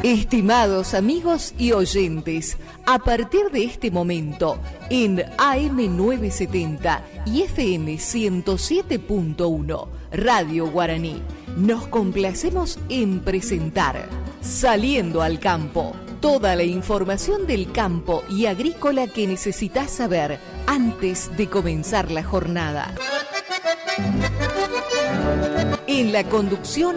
Estimados amigos y oyentes, a partir de este momento, en AM970 y FM 107.1, Radio Guaraní, nos complacemos en presentar Saliendo al Campo. Toda la información del campo y agrícola que necesitas saber antes de comenzar la jornada. En la conducción,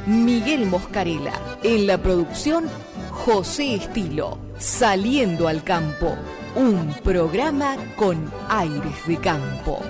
Miguel Moscarela. En la producción, José Estilo. Saliendo al Campo, un programa con aires de campo.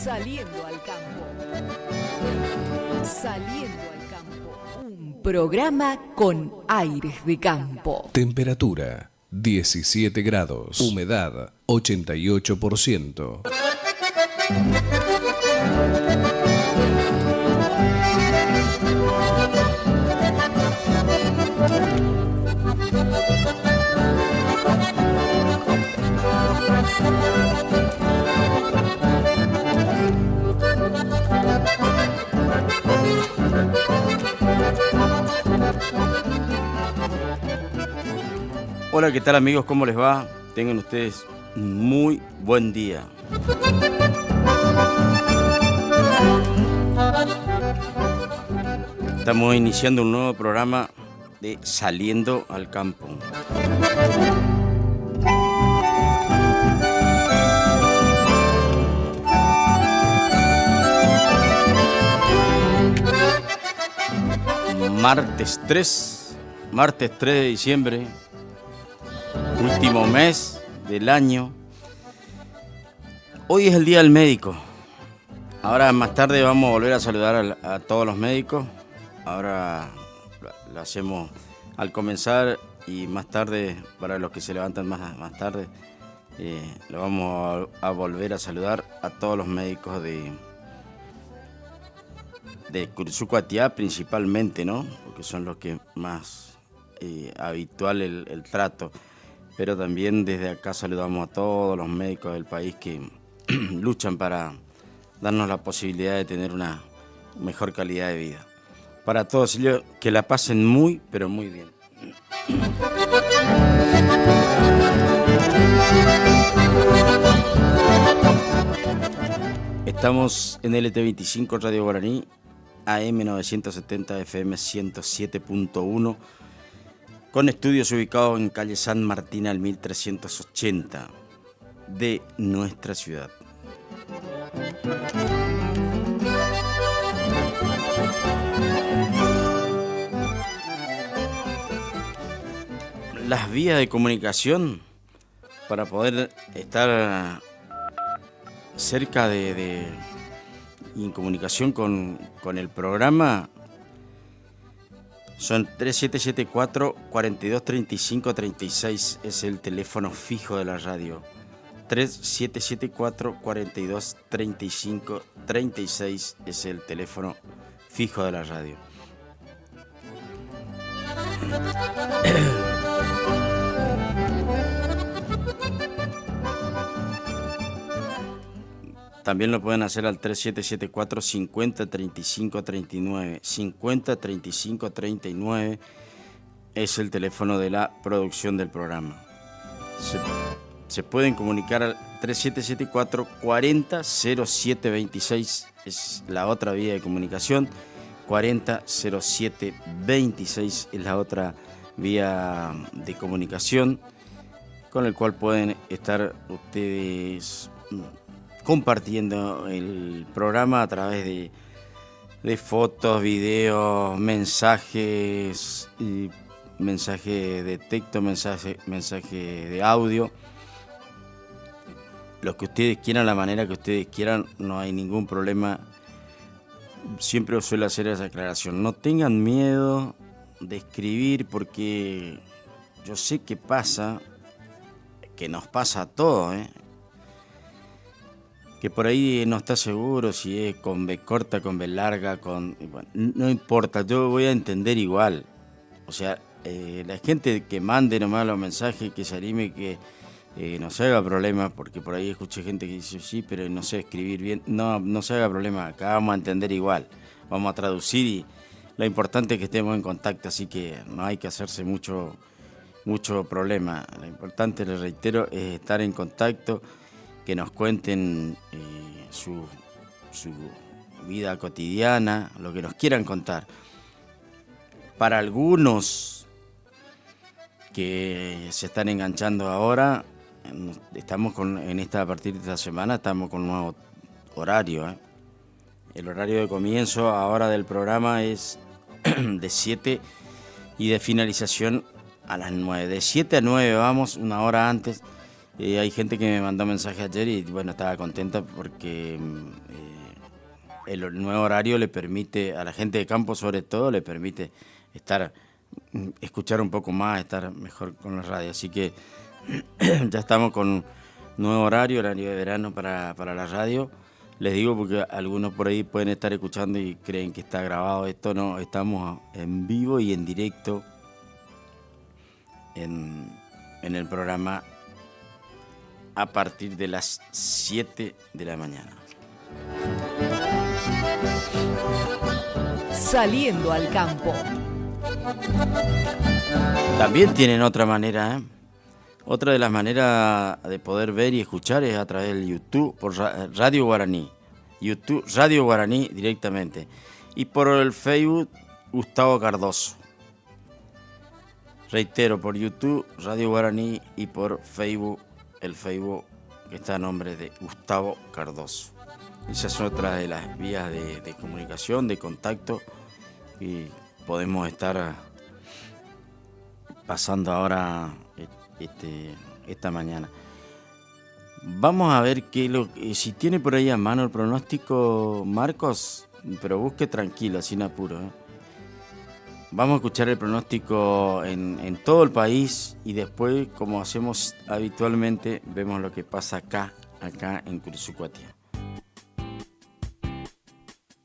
Saliendo al Campo. Saliendo al Campo. Un programa con aires de campo. Temperatura 17 grados. Humedad 88%. Hola, ¿qué tal amigos? ¿Cómo les va? Tengan ustedes un muy buen día. Estamos iniciando un nuevo programa de Saliendo al Campo. Martes 3 de diciembre, último mes del año. Hoy es el Día del Médico. Ahora más tarde vamos a volver a saludar a todos los médicos. Ahora lo hacemos al comenzar y más tarde, para los que se levantan más tarde, lo vamos a volver a saludar a todos los médicos de Cursucuatiá principalmente, ¿no? Porque son los que más habitual el trato. Pero también desde acá saludamos a todos los médicos del país que luchan para darnos la posibilidad de tener una mejor calidad de vida. Para todos ellos, que la pasen muy, pero muy bien. Estamos en LT25 Radio Guaraní, AM970 FM 107.1. con estudios ubicados en calle San Martín al 1380 de nuestra ciudad. Las vías de comunicación para poder estar cerca y en comunicación con el programa son 3774-4235-36, es el teléfono fijo de la radio. 3774-4235-36 es el teléfono fijo de la radio. También lo pueden hacer al 3774 50 35 39. 50 35 39 es el teléfono de la producción del programa. Se pueden comunicar al 3774 40 07 26, es la otra vía de comunicación. 40 07 26 es la otra vía de comunicación con el cual pueden estar ustedes compartiendo el programa a través de fotos, videos, mensajes, mensaje de texto, mensaje de audio. Lo que ustedes quieran, la manera que ustedes quieran, no hay ningún problema. Siempre os suelo hacer esa aclaración. No tengan miedo de escribir porque yo sé que pasa, que nos pasa a todos, que por ahí no está seguro si es con B corta, con B larga, bueno, no importa, yo voy a entender igual. O sea, la gente que mande nomás los mensajes, que se anime, que no se haga problema, porque por ahí escuché gente que dice, sí, pero no sé escribir bien. No se haga problema, acá vamos a entender igual, vamos a traducir y lo importante es que estemos en contacto, así que no hay que hacerse mucho problema. Lo importante, les reitero, es estar en contacto, que nos cuenten su vida cotidiana, lo que nos quieran contar. Para algunos que se están enganchando ahora, a partir de esta semana estamos con un nuevo horario. El horario de comienzo ahora del programa es de 7 y de finalización a las 9. De 7 a 9 vamos, una hora antes. Hay gente que me mandó mensaje ayer y bueno, estaba contenta porque el nuevo horario le permite, a la gente de campo sobre todo, le permite escuchar un poco más, estar mejor con la radio. Así que ya estamos con nuevo horario de verano para la radio. Les digo porque algunos por ahí pueden estar escuchando y creen que está grabado. Esto no, estamos en vivo y en directo en el programa a partir de las 7 de la mañana. Saliendo al campo. También tienen otra manera, Otra de las maneras de poder ver y escuchar es a través del YouTube, por Radio Guaraní. YouTube, Radio Guaraní directamente. Y por el Facebook, Gustavo Cardoso. Reitero, por YouTube, Radio Guaraní, y por Facebook, el Facebook que está a nombre de Gustavo Cardoso. Esa es otra de las vías de comunicación, de contacto, y podemos estar pasando ahora esta mañana. Vamos a ver si tiene por ahí a mano el pronóstico, Marcos, pero busque tranquilo, sin apuro. Vamos a escuchar el pronóstico en todo el país y después, como hacemos habitualmente, vemos lo que pasa acá en Cursucuatía.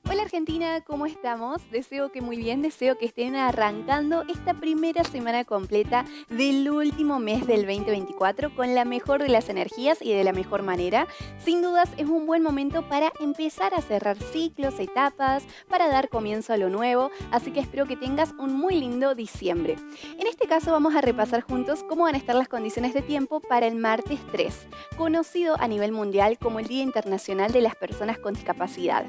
Hola Argentina, ¿cómo estamos? Deseo que muy bien, deseo que estén arrancando esta primera semana completa del último mes del 2024 con la mejor de las energías y de la mejor manera. Sin dudas es un buen momento para empezar a cerrar ciclos, etapas, para dar comienzo a lo nuevo, así que espero que tengas un muy lindo diciembre. En este caso vamos a repasar juntos cómo van a estar las condiciones de tiempo para el martes 3, conocido a nivel mundial como el Día Internacional de las Personas con Discapacidad.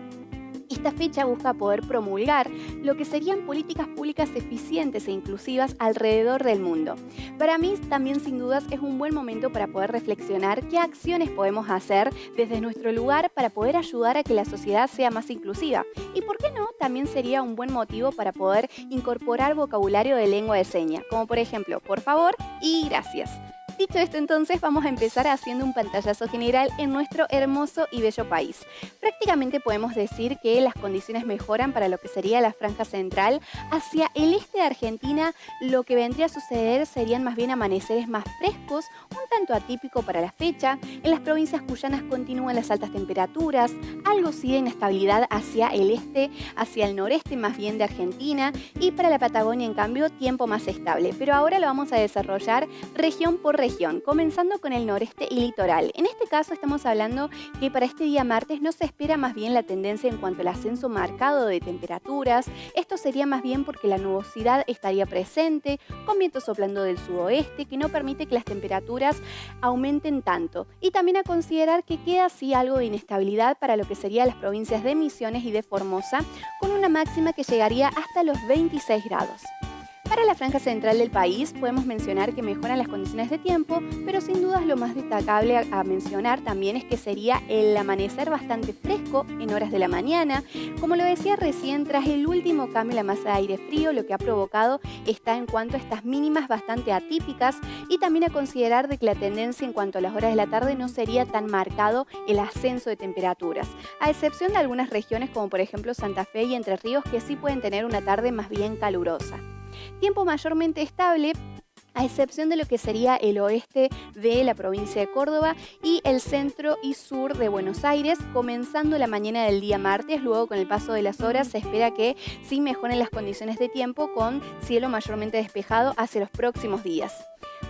Esta fecha busca poder promulgar lo que serían políticas públicas eficientes e inclusivas alrededor del mundo. Para mí también sin dudas es un buen momento para poder reflexionar qué acciones podemos hacer desde nuestro lugar para poder ayudar a que la sociedad sea más inclusiva. Y por qué no, también sería un buen motivo para poder incorporar vocabulario de lengua de señas, como por ejemplo, por favor y gracias. Dicho esto, entonces vamos a empezar haciendo un pantallazo general en nuestro hermoso y bello país. Prácticamente podemos decir que las condiciones mejoran para lo que sería la franja central. Hacia el este de Argentina, lo que vendría a suceder serían más bien amaneceres más frescos, un tanto atípico para la fecha. En las provincias cuyanas continúan las altas temperaturas, algo sí de inestabilidad hacia el este, hacia el noreste más bien de Argentina, y para la Patagonia, en cambio, tiempo más estable. Pero ahora lo vamos a desarrollar región por región, comenzando con el noreste y litoral. En este caso estamos hablando que para este día martes no se espera más bien la tendencia en cuanto al ascenso marcado de temperaturas. Esto sería más bien porque la nubosidad estaría presente, con viento soplando del sudoeste, que no permite que las temperaturas aumenten tanto. Y también a considerar que queda así algo de inestabilidad para lo que serían las provincias de Misiones y de Formosa, con una máxima que llegaría hasta los 26 grados. Para la franja central del país podemos mencionar que mejoran las condiciones de tiempo, pero sin dudas lo más destacable a mencionar también es que sería el amanecer bastante fresco en horas de la mañana. Como lo decía recién, tras el último cambio en la masa de aire frío, lo que ha provocado está en cuanto a estas mínimas bastante atípicas, y también a considerar de que la tendencia en cuanto a las horas de la tarde no sería tan marcado el ascenso de temperaturas, a excepción de algunas regiones como por ejemplo Santa Fe y Entre Ríos, que sí pueden tener una tarde más bien calurosa. Tiempo mayormente estable, a excepción de lo que sería el oeste de la provincia de Córdoba y el centro y sur de Buenos Aires, comenzando la mañana del día martes. Luego, con el paso de las horas, se espera que sí mejoren las condiciones de tiempo, con cielo mayormente despejado hacia los próximos días.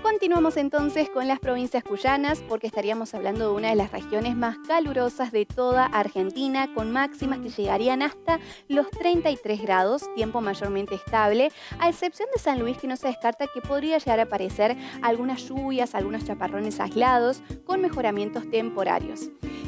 Continuamos entonces con las provincias cuyanas, porque estaríamos hablando de una de las regiones más calurosas de toda Argentina, con máximas que llegarían hasta los 33 grados, tiempo mayormente estable, a excepción de San Luis, que no se descarta que podría llegar a aparecer algunas lluvias, algunos chaparrones aislados, con mejoramientos temporarios.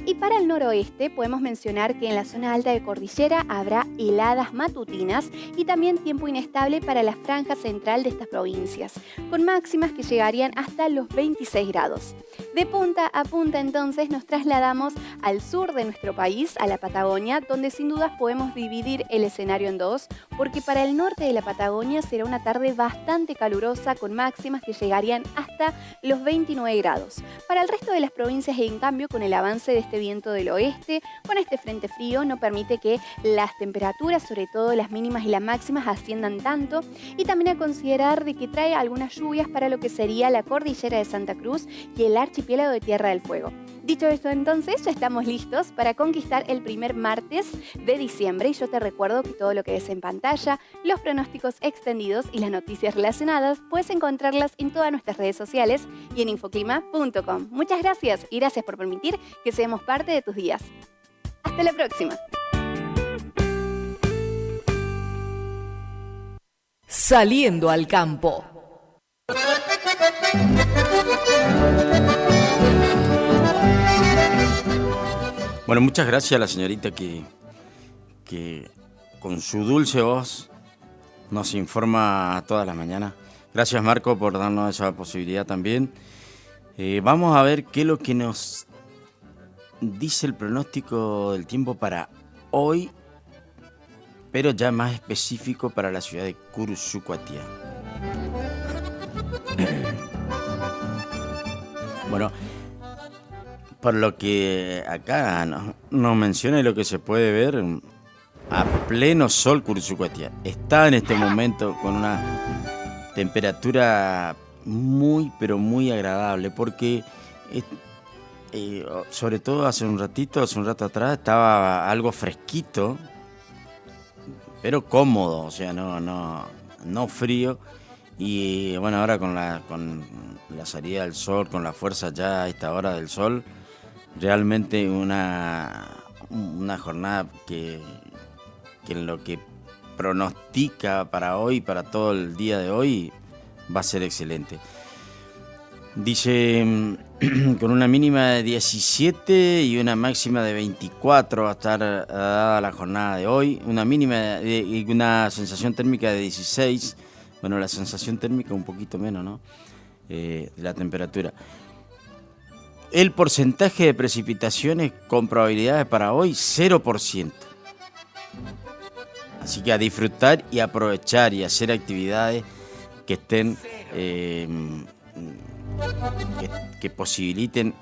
Y para el noroeste podemos mencionar que en la zona alta de cordillera habrá heladas matutinas y también tiempo inestable para la franja central de estas provincias, con máximas que llegarían hasta los 26 grados. De punta a punta entonces nos trasladamos al sur de nuestro país, a la Patagonia, donde sin dudas podemos dividir el escenario en dos, porque para el norte de la Patagonia será una tarde bastante calurosa, con máximas que llegarían hasta los 29 grados. Para el resto de las provincias, en cambio, con el avance de este viento del oeste, con este frente frío, no permite que las temperaturas, sobre todo las mínimas y las máximas, asciendan tanto, y también a considerar de que trae algunas lluvias para lo que sería la cordillera de Santa Cruz y el archipiélago de Tierra del Fuego. Dicho esto, entonces, ya estamos listos para conquistar el primer martes de diciembre, y yo te recuerdo que todo lo que ves en pantalla, los pronósticos extendidos y las noticias relacionadas, puedes encontrarlas en todas nuestras redes sociales y en infoclima.com. Muchas gracias y gracias por permitir que seamos parte de tus días. Hasta la próxima. Saliendo al campo. Bueno, muchas gracias a la señorita que con su dulce voz nos informa todas las mañanas. Gracias, Marco, por darnos esa posibilidad también. Vamos a ver qué es lo que nos dice el pronóstico del tiempo para hoy, pero ya más específico para la ciudad de Cursucuatía. Bueno, por lo que acá nos menciona y lo que se puede ver, a pleno sol Cursucuatía está en este momento con una temperatura muy, pero muy agradable, porque sobre todo hace un rato atrás estaba algo fresquito, pero cómodo, o sea, no frío. Y bueno, ahora con la salida del sol, con la fuerza ya a esta hora del sol, realmente una jornada que en lo que pronostica para hoy, para todo el día de hoy, va a ser excelente. Dice, con una mínima de 17 y una máxima de 24 va a estar dada la jornada de hoy, una mínima y una sensación térmica de 16, bueno, la sensación térmica un poquito menos, ¿no? De la temperatura. El porcentaje de precipitaciones con probabilidades para hoy, 0%. Así que a disfrutar y aprovechar y hacer actividades que estén, que posibiliten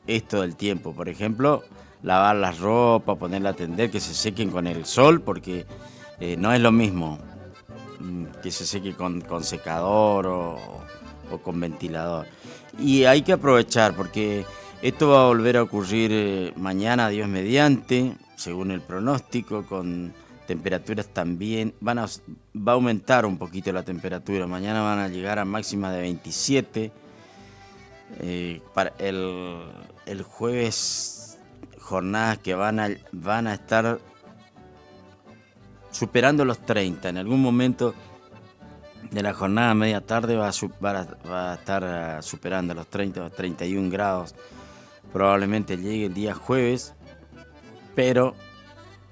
esto del tiempo. Por ejemplo, lavar las ropas, ponerla a tender, que se sequen con el sol, porque no es lo mismo que se seque con secador o con ventilador. Y hay que aprovechar, porque esto va a volver a ocurrir mañana, Dios mediante, según el pronóstico, con temperaturas también. Va a aumentar un poquito la temperatura. Mañana van a llegar a máxima de 27. Para el jueves, jornadas que van a estar superando los 30. En algún momento de la jornada media tarde va a estar superando los 30 o 31 grados. Probablemente llegue el día jueves, pero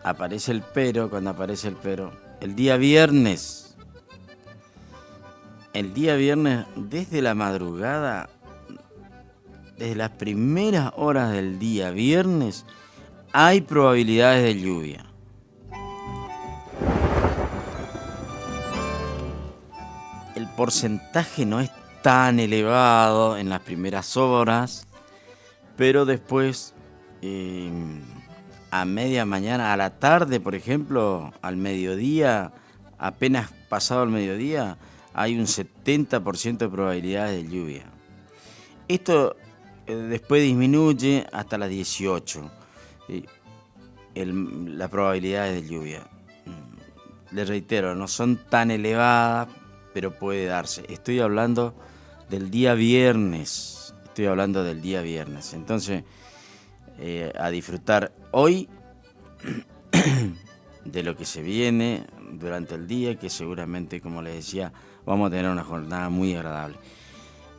aparece el pero, cuando aparece el pero, el día viernes, desde la madrugada, desde las primeras horas del día viernes, hay probabilidades de lluvia. El porcentaje no es tan elevado en las primeras horas, pero después, a media mañana, a la tarde, por ejemplo, al mediodía, apenas pasado el mediodía, hay un 70% de probabilidades de lluvia. Esto después disminuye hasta las 18, las probabilidades de lluvia. Les reitero, no son tan elevadas, pero puede darse. Estoy hablando del día viernes. Entonces, a disfrutar hoy de lo que se viene durante el día, que seguramente, como les decía, vamos a tener una jornada muy agradable.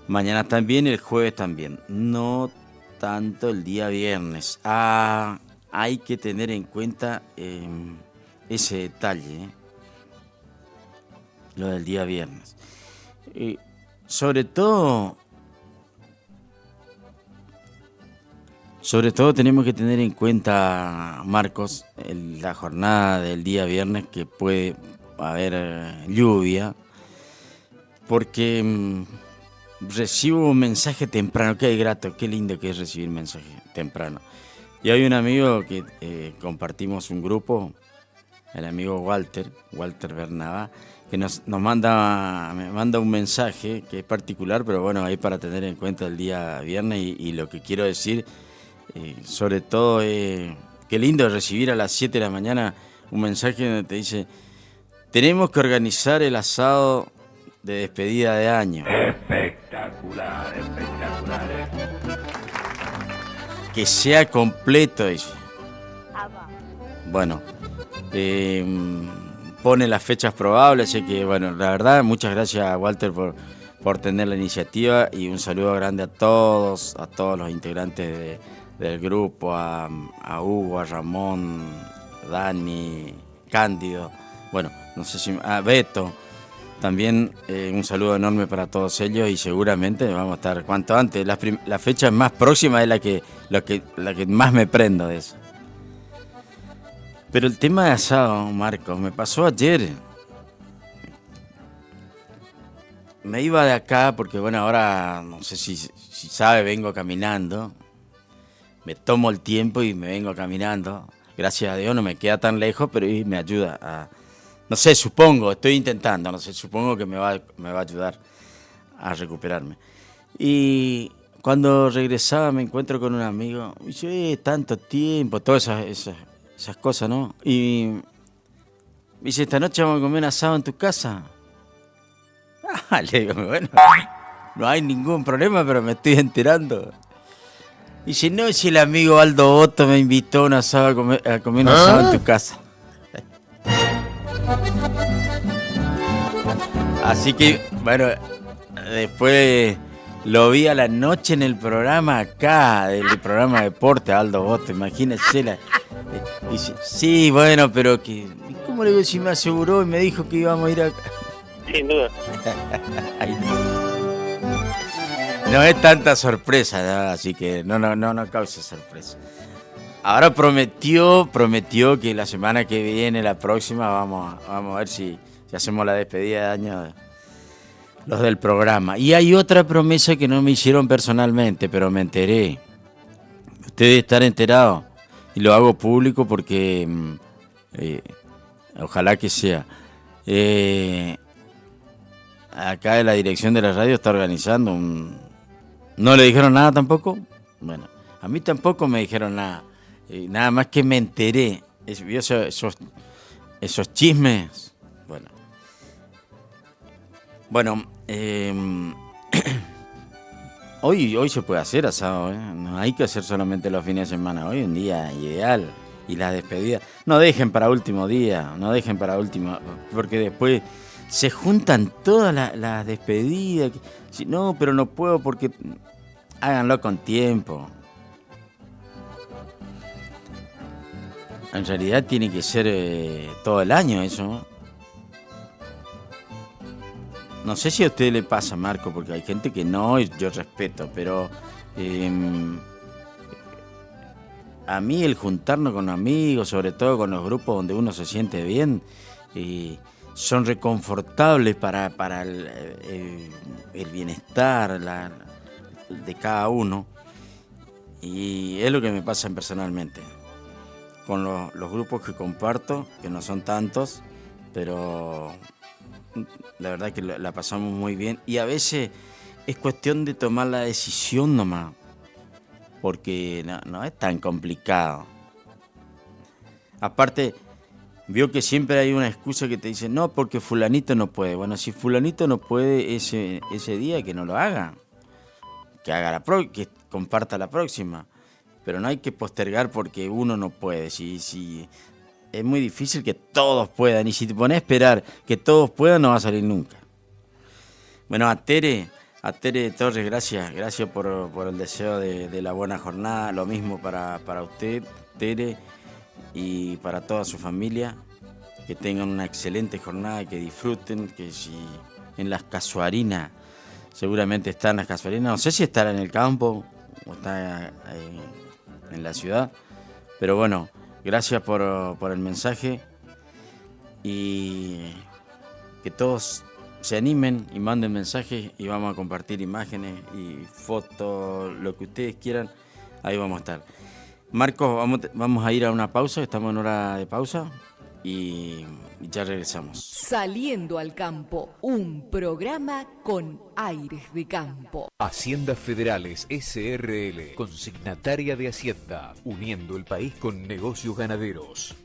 Mañana también, el jueves también. No tanto el día viernes. Hay que tener en cuenta ese detalle, lo del día viernes. Sobre todo tenemos que tener en cuenta, Marcos, la jornada del día viernes, que puede haber lluvia, porque recibo un mensaje temprano. Qué grato, qué lindo que es recibir mensaje temprano. Y hay un amigo que compartimos un grupo, el amigo Walter Bernabá, que me manda un mensaje que es particular, pero bueno, ahí para tener en cuenta el día viernes. Y lo que quiero decir, sobre todo, qué lindo recibir a las 7 de la mañana un mensaje donde te dice: tenemos que organizar el asado de despedida de año. Espectacular. Que sea completo, dice. Bueno, pone las fechas probables, así que, bueno, la verdad, muchas gracias a Walter por tener la iniciativa, y un saludo grande a todos los integrantes del grupo, a Hugo, a Ramón, Dani, Cándido, bueno, no sé si a Beto. También un saludo enorme para todos ellos, y seguramente vamos a estar cuanto antes. La fecha más próxima es la que más me prendo de eso. Pero el tema de asado, Marcos, me pasó ayer. Me iba de acá porque, bueno, ahora no sé si sabe, vengo caminando. Me tomo el tiempo y me vengo caminando. Gracias a Dios no me queda tan lejos, pero me ayuda a... No sé, supongo que me va a ayudar a recuperarme. Y cuando regresaba me encuentro con un amigo. Y dice, tanto tiempo, todas esas cosas, ¿no? Y me dice, esta noche vamos a comer un asado en tu casa. Le digo, bueno, no hay ningún problema, pero me estoy enterando. Y dice, no, si el amigo Aldo Otto me invitó a un asado a comer un asado en tu casa. Así que, bueno, después Lo vi a la noche en el programa acá, el programa de deporte, Aldo Boto, imagínese. Dice, sí, bueno, pero que... ¿Cómo le digo si me aseguró y me dijo que íbamos a ir a... Sin duda. No es tanta sorpresa, ¿no? Así que no causa sorpresa. Ahora prometió que la semana que viene, la próxima, vamos a ver si hacemos la despedida de año los del programa. Y hay otra promesa que no me hicieron personalmente, pero me enteré. Ustedes están enterados y lo hago público porque ojalá que sea. Acá en la dirección de la radio está organizando un... ¿No le dijeron nada tampoco? Bueno, a mí tampoco me dijeron nada. Nada más que me enteré. ¿Vio esos chismes? Bueno, hoy se puede hacer asado, ¿eh? No hay que hacer solamente los fines de semana. Hoy un día ideal. Y las despedidas. No dejen para último día. Porque después se juntan todas las despedidas. No, pero no puedo porque... Háganlo con tiempo. En realidad tiene que ser todo el año eso. No sé si a usted le pasa, Marco, porque hay gente que no, y yo respeto, pero a mí el juntarnos con amigos, sobre todo con los grupos donde uno se siente bien, son reconfortables para el bienestar de cada uno. Y es lo que me pasa personalmente. Con los grupos que comparto, que no son tantos, pero la verdad que la pasamos muy bien. Y a veces es cuestión de tomar la decisión nomás, porque no es tan complicado. Aparte, vio que siempre hay una excusa que te dice, no, porque fulanito no puede. Bueno, si fulanito no puede ese día, que no lo haga. Que comparta la próxima. Pero no hay que postergar porque uno no puede. Si es muy difícil que todos puedan. Y si te pones a esperar que todos puedan, no va a salir nunca. Bueno, a Tere Torres, gracias por el deseo de la buena jornada. Lo mismo para usted, Tere, y para toda su familia. Que tengan una excelente jornada, que disfruten, que si en las casuarinas, seguramente están las casuarinas, no sé si estará en el campo o está en la ciudad, pero bueno, gracias por el mensaje y que todos se animen y manden mensajes y vamos a compartir imágenes y fotos, lo que ustedes quieran, ahí vamos a estar. Marcos, vamos a ir a una pausa, estamos en hora de pausa y ya regresamos. Saliendo al campo, un programa con aires de campo. Haciendas Federales SRL, consignataria de Hacienda, uniendo el país con negocios ganaderos.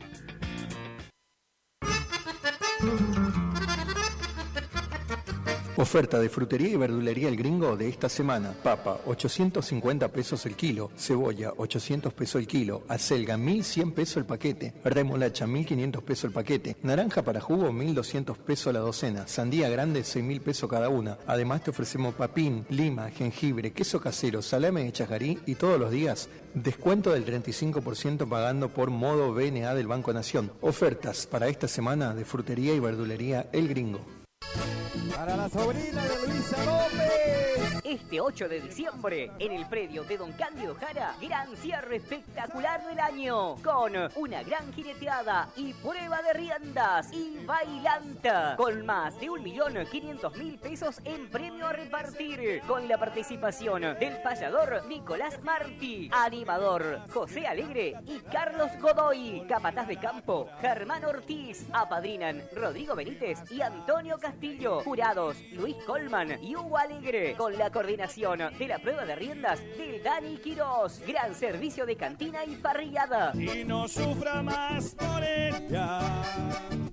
Oferta de frutería y verdulería El Gringo de esta semana. Papa, 850 pesos el kilo. Cebolla, 800 pesos el kilo. Acelga, 1100 pesos el paquete. Remolacha, 1500 pesos el paquete. Naranja para jugo, 1200 pesos la docena. Sandía grande, 6000 pesos cada una. Además te ofrecemos papín, lima, jengibre, queso casero, salame de chajarí y todos los días descuento del 35% pagando por modo BNA del Banco Nación. Ofertas para esta semana de frutería y verdulería El Gringo. Para la sobrina de Luisa López. Este 8 de diciembre, en el predio de Don Cándido Jara, gran cierre espectacular del año, con una gran jineteada y prueba de riendas y bailanta, con más de 1.500.000 pesos en premio a repartir, con la participación del payador Nicolás Martí, animador José Alegre y Carlos Godoy, capataz de campo Germán Ortiz, apadrinan Rodrigo Benítez y Antonio Castillo, jurados Luis Colman y Hugo Alegre, con la coordinación de la prueba de riendas del Dani Quirós, gran servicio de cantina y parrillada. Y no sufra más por ella.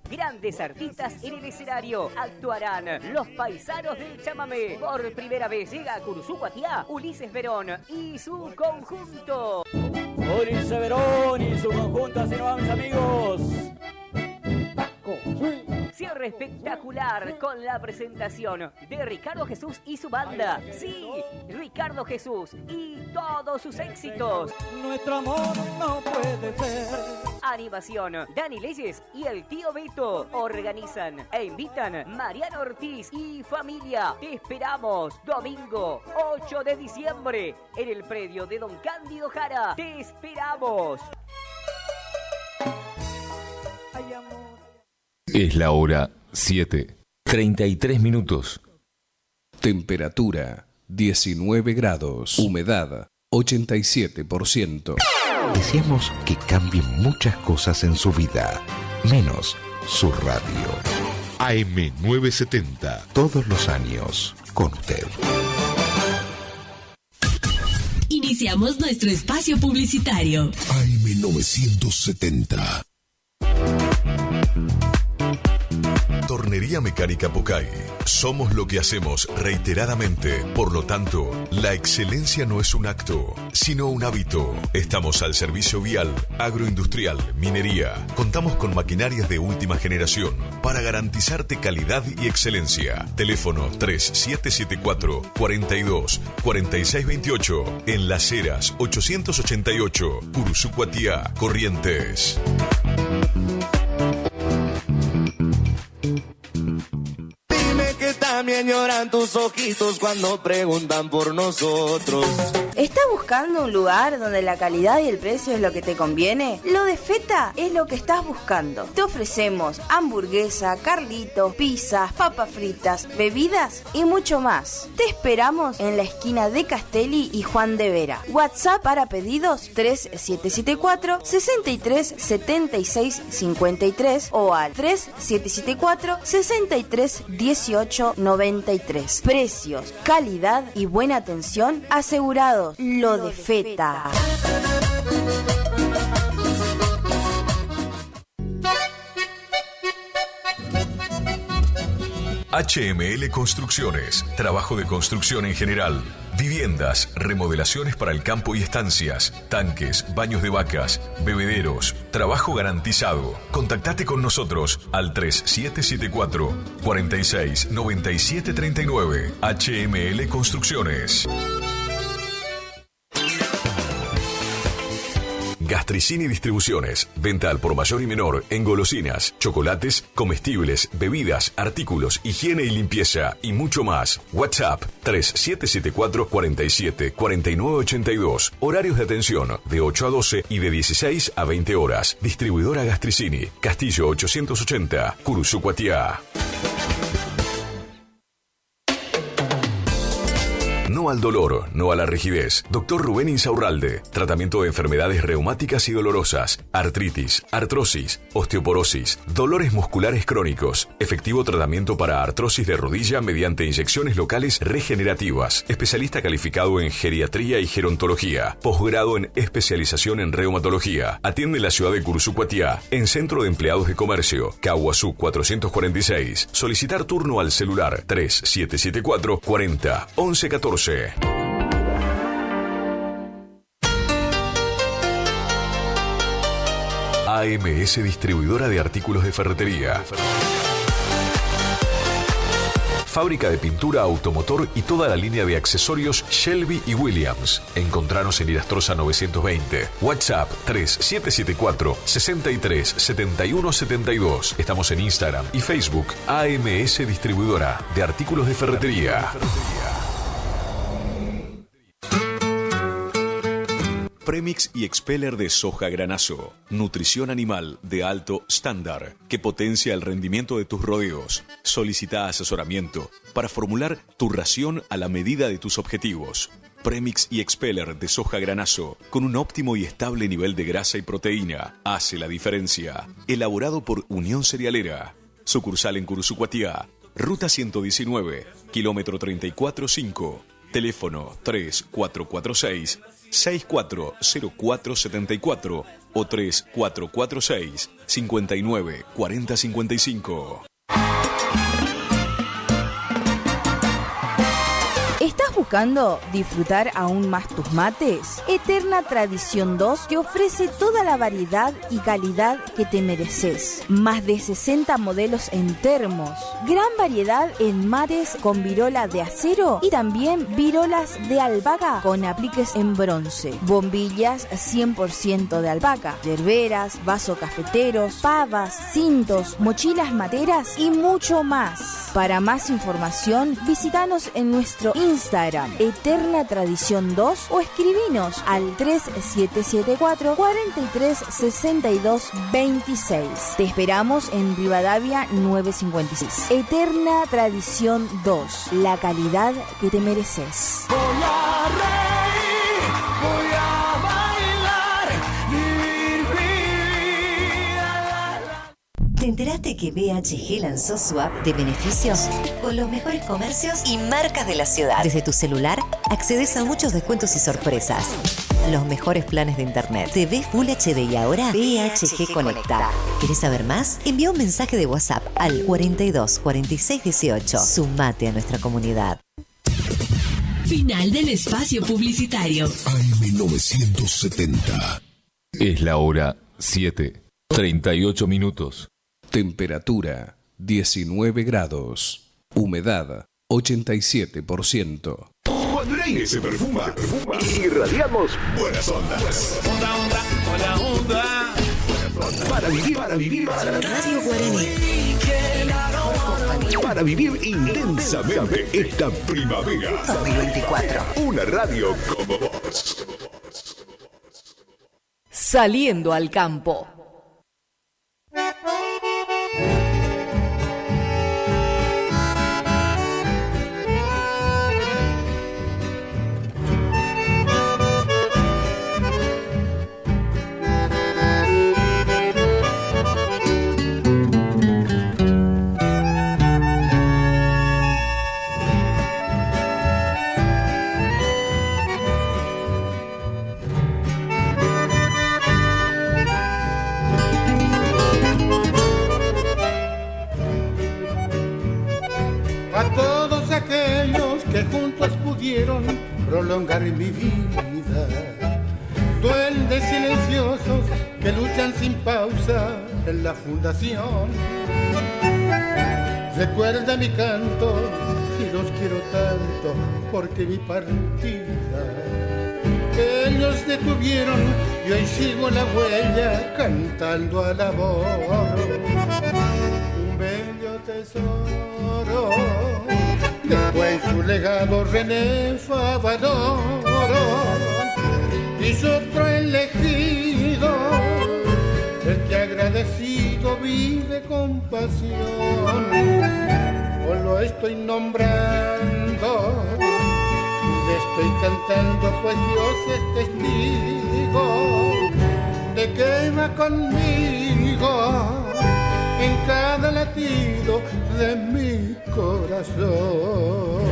Grandes artistas en el escenario, actuarán los paisanos del chamamé. Por primera vez llega a Curuzú, Cuatiá, Ulises Verón y su conjunto. Ulises Verón y su conjunto, así nos vamos, amigos. cierre espectacular con la presentación de Ricardo Jesús y su banda. Sí, Ricardo Jesús y todos sus éxitos. Nuestro amor no puede ser. Animación, Dani Leyes y el tío Beto organizan e invitan Mariano Ortiz y familia. Te esperamos domingo 8 de diciembre en el predio de Don Cándido Jara. Te esperamos. Es la hora 7:33 minutos. Temperatura 19 grados. Humedad 87%. Deseamos que cambien muchas cosas en su vida, menos su radio. AM970. Todos los años con usted. Iniciamos nuestro espacio publicitario. AM970. Tornería Mecánica Pocay. Somos lo que hacemos reiteradamente. Por lo tanto, la excelencia no es un acto, sino un hábito. Estamos al servicio vial, agroindustrial, minería. Contamos con maquinarias de última generación para garantizarte calidad y excelencia. Teléfono 3774 42 46 28. En Las Heras 888. Curuzú-Cuatiá, Corrientes. Que también lloran tus ojitos cuando preguntan por nosotros. ¿Estás buscando un lugar donde la calidad y el precio es lo que te conviene? Lo de Feta es lo que estás buscando. Te ofrecemos hamburguesa, carlitos, pizzas, papas fritas, bebidas y mucho más. Te esperamos en la esquina de Castelli y Juan de Vera. WhatsApp para pedidos 3774 63 76 53 o al 3774 63 18 93. Precios, calidad y buena atención asegurados. Lo de Feta. HML Construcciones. Trabajo de construcción en general. Viviendas, remodelaciones para el campo y estancias, tanques, baños de vacas, bebederos, trabajo garantizado. Contactate con nosotros al 3774 46 97 39. HML Construcciones. Gastricini Distribuciones. Venta al por mayor y menor en golosinas, chocolates, comestibles, bebidas, artículos, higiene y limpieza y mucho más. WhatsApp 3774 47 49 82. Horarios de atención de 8 a 12 y de 16 a 20 horas. Distribuidora Gastricini. Castillo 880. Curuzú-Cuatiá. No al dolor, no a la rigidez. Dr. Rubén Insaurralde. Tratamiento de enfermedades reumáticas y dolorosas, artritis, artrosis, osteoporosis, dolores musculares crónicos. Efectivo tratamiento para artrosis de rodilla mediante inyecciones locales regenerativas. Especialista calificado en geriatría y gerontología. Posgrado en especialización en reumatología. Atiende en la ciudad de Curuzú-Cuatiá, en Centro de Empleados de Comercio, Caguazú 446. Solicitar turno al celular 3774 40 11 14. AMS Distribuidora de Artículos de Ferretería. Fábrica de pintura automotor y toda la línea de accesorios Shelby y Williams. Encontranos en Irastrosa 920. WhatsApp 3774 63 71 72. Estamos en Instagram y Facebook. AMS Distribuidora de Artículos de Ferretería. Premix y Expeller de soja granazo. Nutrición animal de alto estándar que potencia el rendimiento de tus rodeos. Solicita asesoramiento para formular tu ración a la medida de tus objetivos. Premix y Expeller de soja granazo con un óptimo y estable nivel de grasa y proteína. Hace la diferencia. Elaborado por Unión Cerealera. Sucursal en Curuzú-Cuatiá. Ruta 119, kilómetro 34.5. Teléfono 3446 640474 o 3446 59 40 55. ¿Estás buscando buscando disfrutar aún más tus mates? Eterna Tradición 2 te ofrece toda la variedad y calidad que te mereces. Más de 60 modelos en termos, gran variedad en mates con virola de acero y también virolas de albahaca con apliques en bronce, bombillas 100% de albahaca, yerberas, vasos cafeteros, pavas, cintos, mochilas materas y mucho más. Para más información, visítanos en nuestro Instagram, Eterna Tradición 2, o escribinos al 3774 43 62 26. Te esperamos en Rivadavia 956. Eterna Tradición 2, la calidad que te mereces. Voy a reír, voy a bailar, vivir vida. ¿Te enteraste que BHG lanzó su app de beneficios con los mejores comercios y marcas de la ciudad? Desde tu celular accedes a muchos descuentos y sorpresas. Los mejores planes de internet. TV Full HD y ahora BHG Conecta. ¿Querés saber más? Envía un mensaje de WhatsApp al 42 46 18. Sumate a nuestra comunidad. Final del espacio publicitario. AM970. Es la hora 7:38 minutos. Temperatura 19 grados. Humedad 87%. Cuando el aire se perfuma, irradiamos buenas ondas. Onda, onda. Para vivir, Radio Guaraní. Para vivir intensamente esta primavera 2024. Una radio como vos. Saliendo al campo. Prolongar mi vida, duendes silenciosos que luchan sin pausa en la fundación. Recuerda mi canto y los quiero tanto porque mi partida ellos detuvieron y hoy sigo la huella cantando al amor. Un bello tesoro después su legado René Favaloro hizo otro elegido, el que agradecido vive con pasión. Hoy lo estoy nombrando, le estoy cantando, pues Dios es testigo de que va conmigo en cada latido de mi corazón.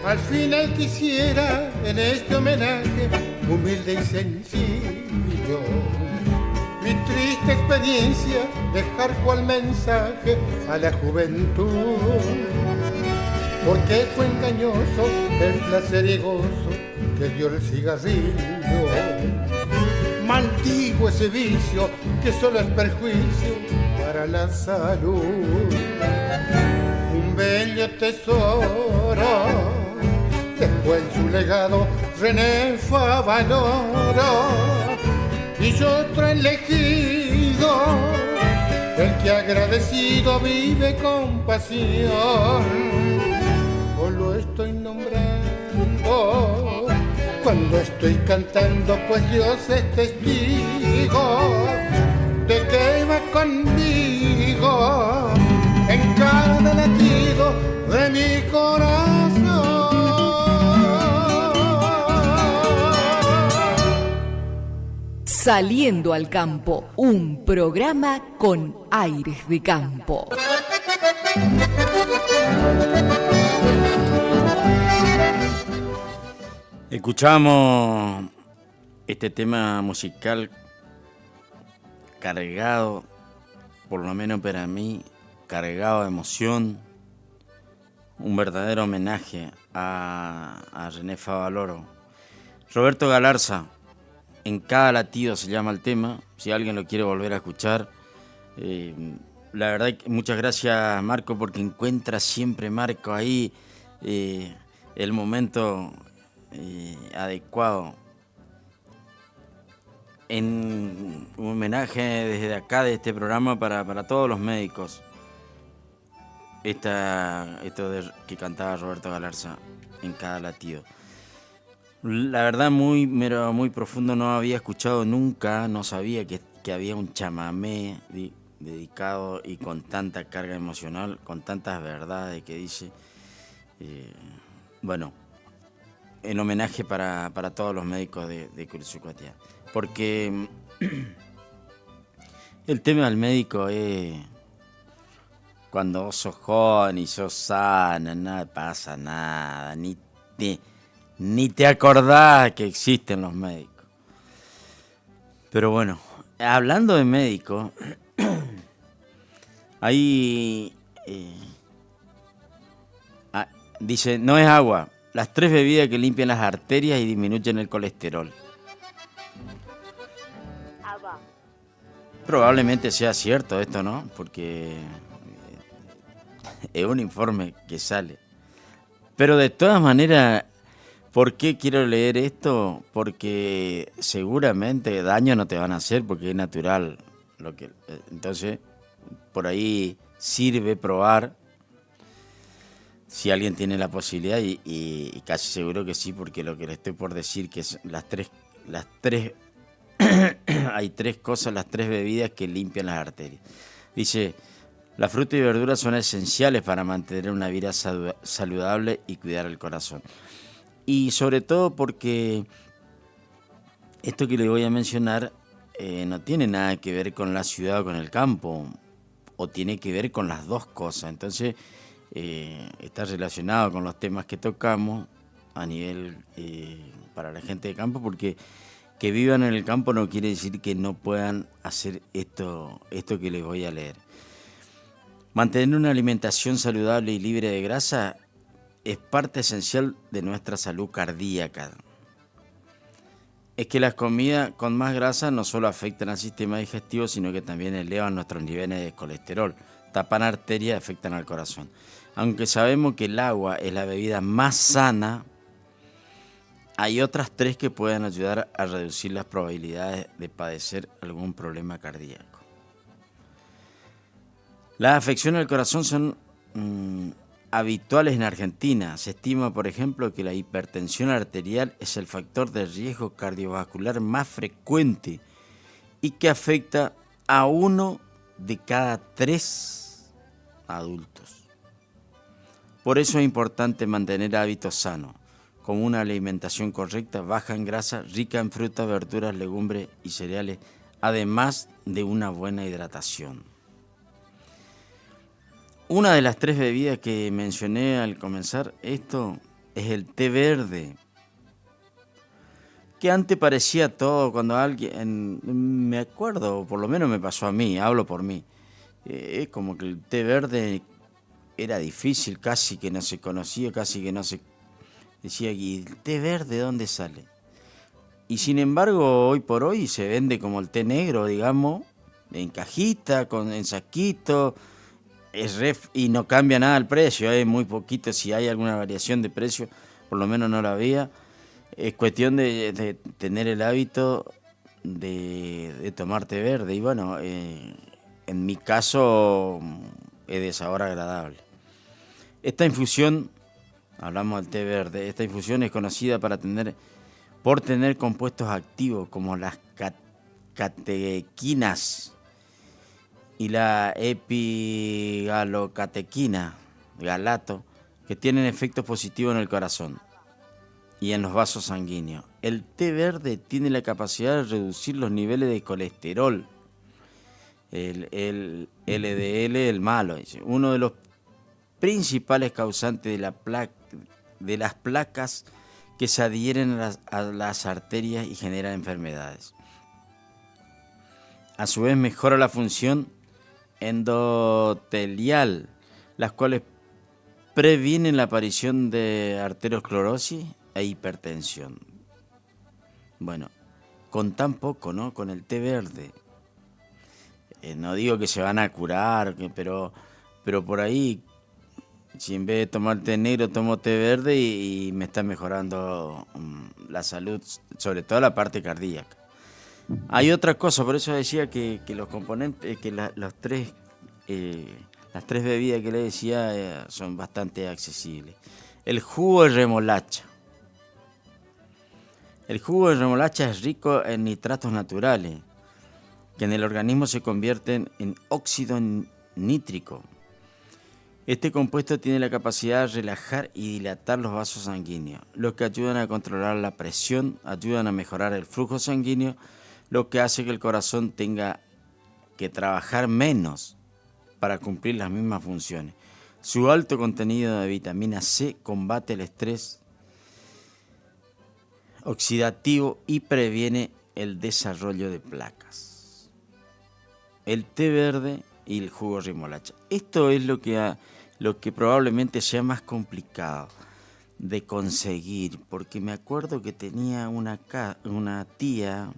Al final quisiera en este homenaje humilde y sencillo mi triste experiencia dejar cual mensaje a la juventud, porque fue engañoso el placer y gozo que dio el cigarrillo. Maldigo ese vicio que solo es perjuicio para la salud. Un bello tesoro dejó en su legado René Favaloro y yo otro elegido, el que agradecido vive con pasión. Hoy lo estoy nombrando cuando estoy cantando, pues Dios es testigo de que va conmigo en cada latido Saliendo al Campo, un programa con aires de campo. Escuchamos este tema musical cargado, por lo menos para mí, cargado de emoción, un verdadero homenaje a René Favaloro. Roberto Galarza, En cada latido se llama el tema, si alguien lo quiere volver a escuchar. La verdad, muchas gracias, Marco, porque encuentra siempre, Marco, ahí el momento adecuado. En un homenaje desde acá, de este programa, para todos los médicos. Esto que cantaba Roberto Galarza, En cada latido. La verdad, muy profundo, no había escuchado nunca, no sabía que había un chamamé dedicado y con tanta carga emocional, con tantas verdades que dice. Bueno, en homenaje para todos los médicos de Curisucoatiá. Porque el tema del médico es cuando vos sos joven y sos sana, nada pasa nada, ni te acordás que existen los médicos. Pero bueno, hablando de médicos, ahí dice, no es agua, las 3 bebidas que limpian las arterias y disminuyen el colesterol. Probablemente sea cierto esto, ¿no? Porque es un informe que sale. Pero de todas maneras, ¿por qué quiero leer esto? Porque seguramente daño no te van a hacer, porque es natural. Entonces, por ahí sirve probar, si alguien tiene la posibilidad, y casi seguro que sí, porque lo que le estoy por decir, que es las tres hay 3 cosas, las 3 bebidas que limpian las arterias. Dice, las frutas y verduras son esenciales para mantener una vida saludable y cuidar el corazón. Y sobre todo porque esto que le voy a mencionar no tiene nada que ver con la ciudad o con el campo, o tiene que ver con las dos cosas. Entonces está relacionado con los temas que tocamos a nivel para la gente de campo, porque que vivan en el campo no quiere decir que no puedan hacer esto que les voy a leer. Mantener una alimentación saludable y libre de grasa es parte esencial de nuestra salud cardíaca. Es que las comidas con más grasa no solo afectan al sistema digestivo, sino que también elevan nuestros niveles de colesterol, tapan arterias y afectan al corazón. Aunque sabemos que el agua es la bebida más sana, hay otras 3 que pueden ayudar a reducir las probabilidades de padecer algún problema cardíaco. Las afecciones al corazón son habituales en Argentina. Se estima, por ejemplo, que la hipertensión arterial es el factor de riesgo cardiovascular más frecuente y que afecta a 1 de cada 3 adultos. Por eso es importante mantener hábitos sanos, como una alimentación correcta, baja en grasa, rica en frutas, verduras, legumbres y cereales, además de una buena hidratación. Una de las 3 bebidas que mencioné al comenzar esto es el té verde, que antes parecía todo, cuando alguien, me acuerdo, por lo menos me pasó a mí, hablo por mí, es como que el té verde era difícil, casi que no se conocía, casi que no se decía, ¿y el té verde dónde sale? Y sin embargo, hoy por hoy se vende como el té negro, digamos, en cajita, en saquito, y no cambia nada el precio, hay muy poquito, si hay alguna variación de precio, por lo menos no la había. Es cuestión de tener el hábito de tomar té verde, y bueno, en mi caso es de sabor agradable. Esta infusión, hablamos del té verde, esta infusión es conocida por tener compuestos activos como las catequinas y la epigalocatequina, galato, que tienen efectos positivos en el corazón y en los vasos sanguíneos, el té verde tiene la capacidad de reducir los niveles de colesterol, el LDL, el malo, uno de los principales causantes de las placas que se adhieren a las arterias y generan enfermedades. A su vez mejora la función endotelial, las cuales previenen la aparición de arteriosclerosis e hipertensión. Bueno, con tan poco, ¿no? Con el té verde. No digo que se van a curar, pero por ahí, si en vez de tomar té negro tomo té verde y me está mejorando la salud, sobre todo la parte cardíaca. Hay otra cosa, por eso decía que los componentes, que las tres bebidas que le decía son bastante accesibles. El jugo de remolacha. El jugo de remolacha es rico en nitratos naturales, que en el organismo se convierten en óxido nítrico. Este compuesto tiene la capacidad de relajar y dilatar los vasos sanguíneos, lo que ayudan a controlar la presión, ayudan a mejorar el flujo sanguíneo, lo que hace que el corazón tenga que trabajar menos para cumplir las mismas funciones. Su alto contenido de vitamina C combate el estrés oxidativo y previene el desarrollo de placas. El té verde y el jugo de remolacha. Esto es lo que probablemente sea más complicado de conseguir, porque me acuerdo que tenía una tía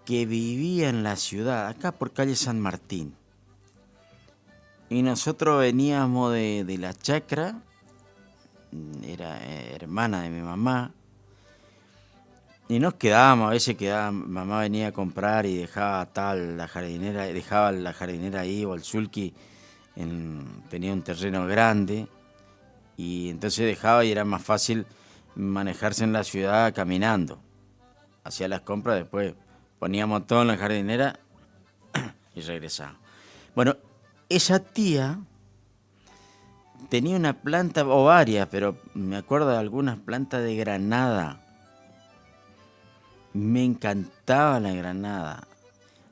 que vivía en la ciudad, acá por calle San Martín. Y nosotros veníamos de la chacra, era hermana de mi mamá, y nos quedábamos, a veces mamá venía a comprar y dejaba la jardinera ahí, o el sulky, tenía un terreno grande, y entonces dejaba y era más fácil manejarse en la ciudad caminando. Hacía las compras, después poníamos todo en la jardinera y regresábamos. Bueno, esa tía tenía una planta, o varias, pero me acuerdo de algunas plantas de granada. Me encantaba la granada.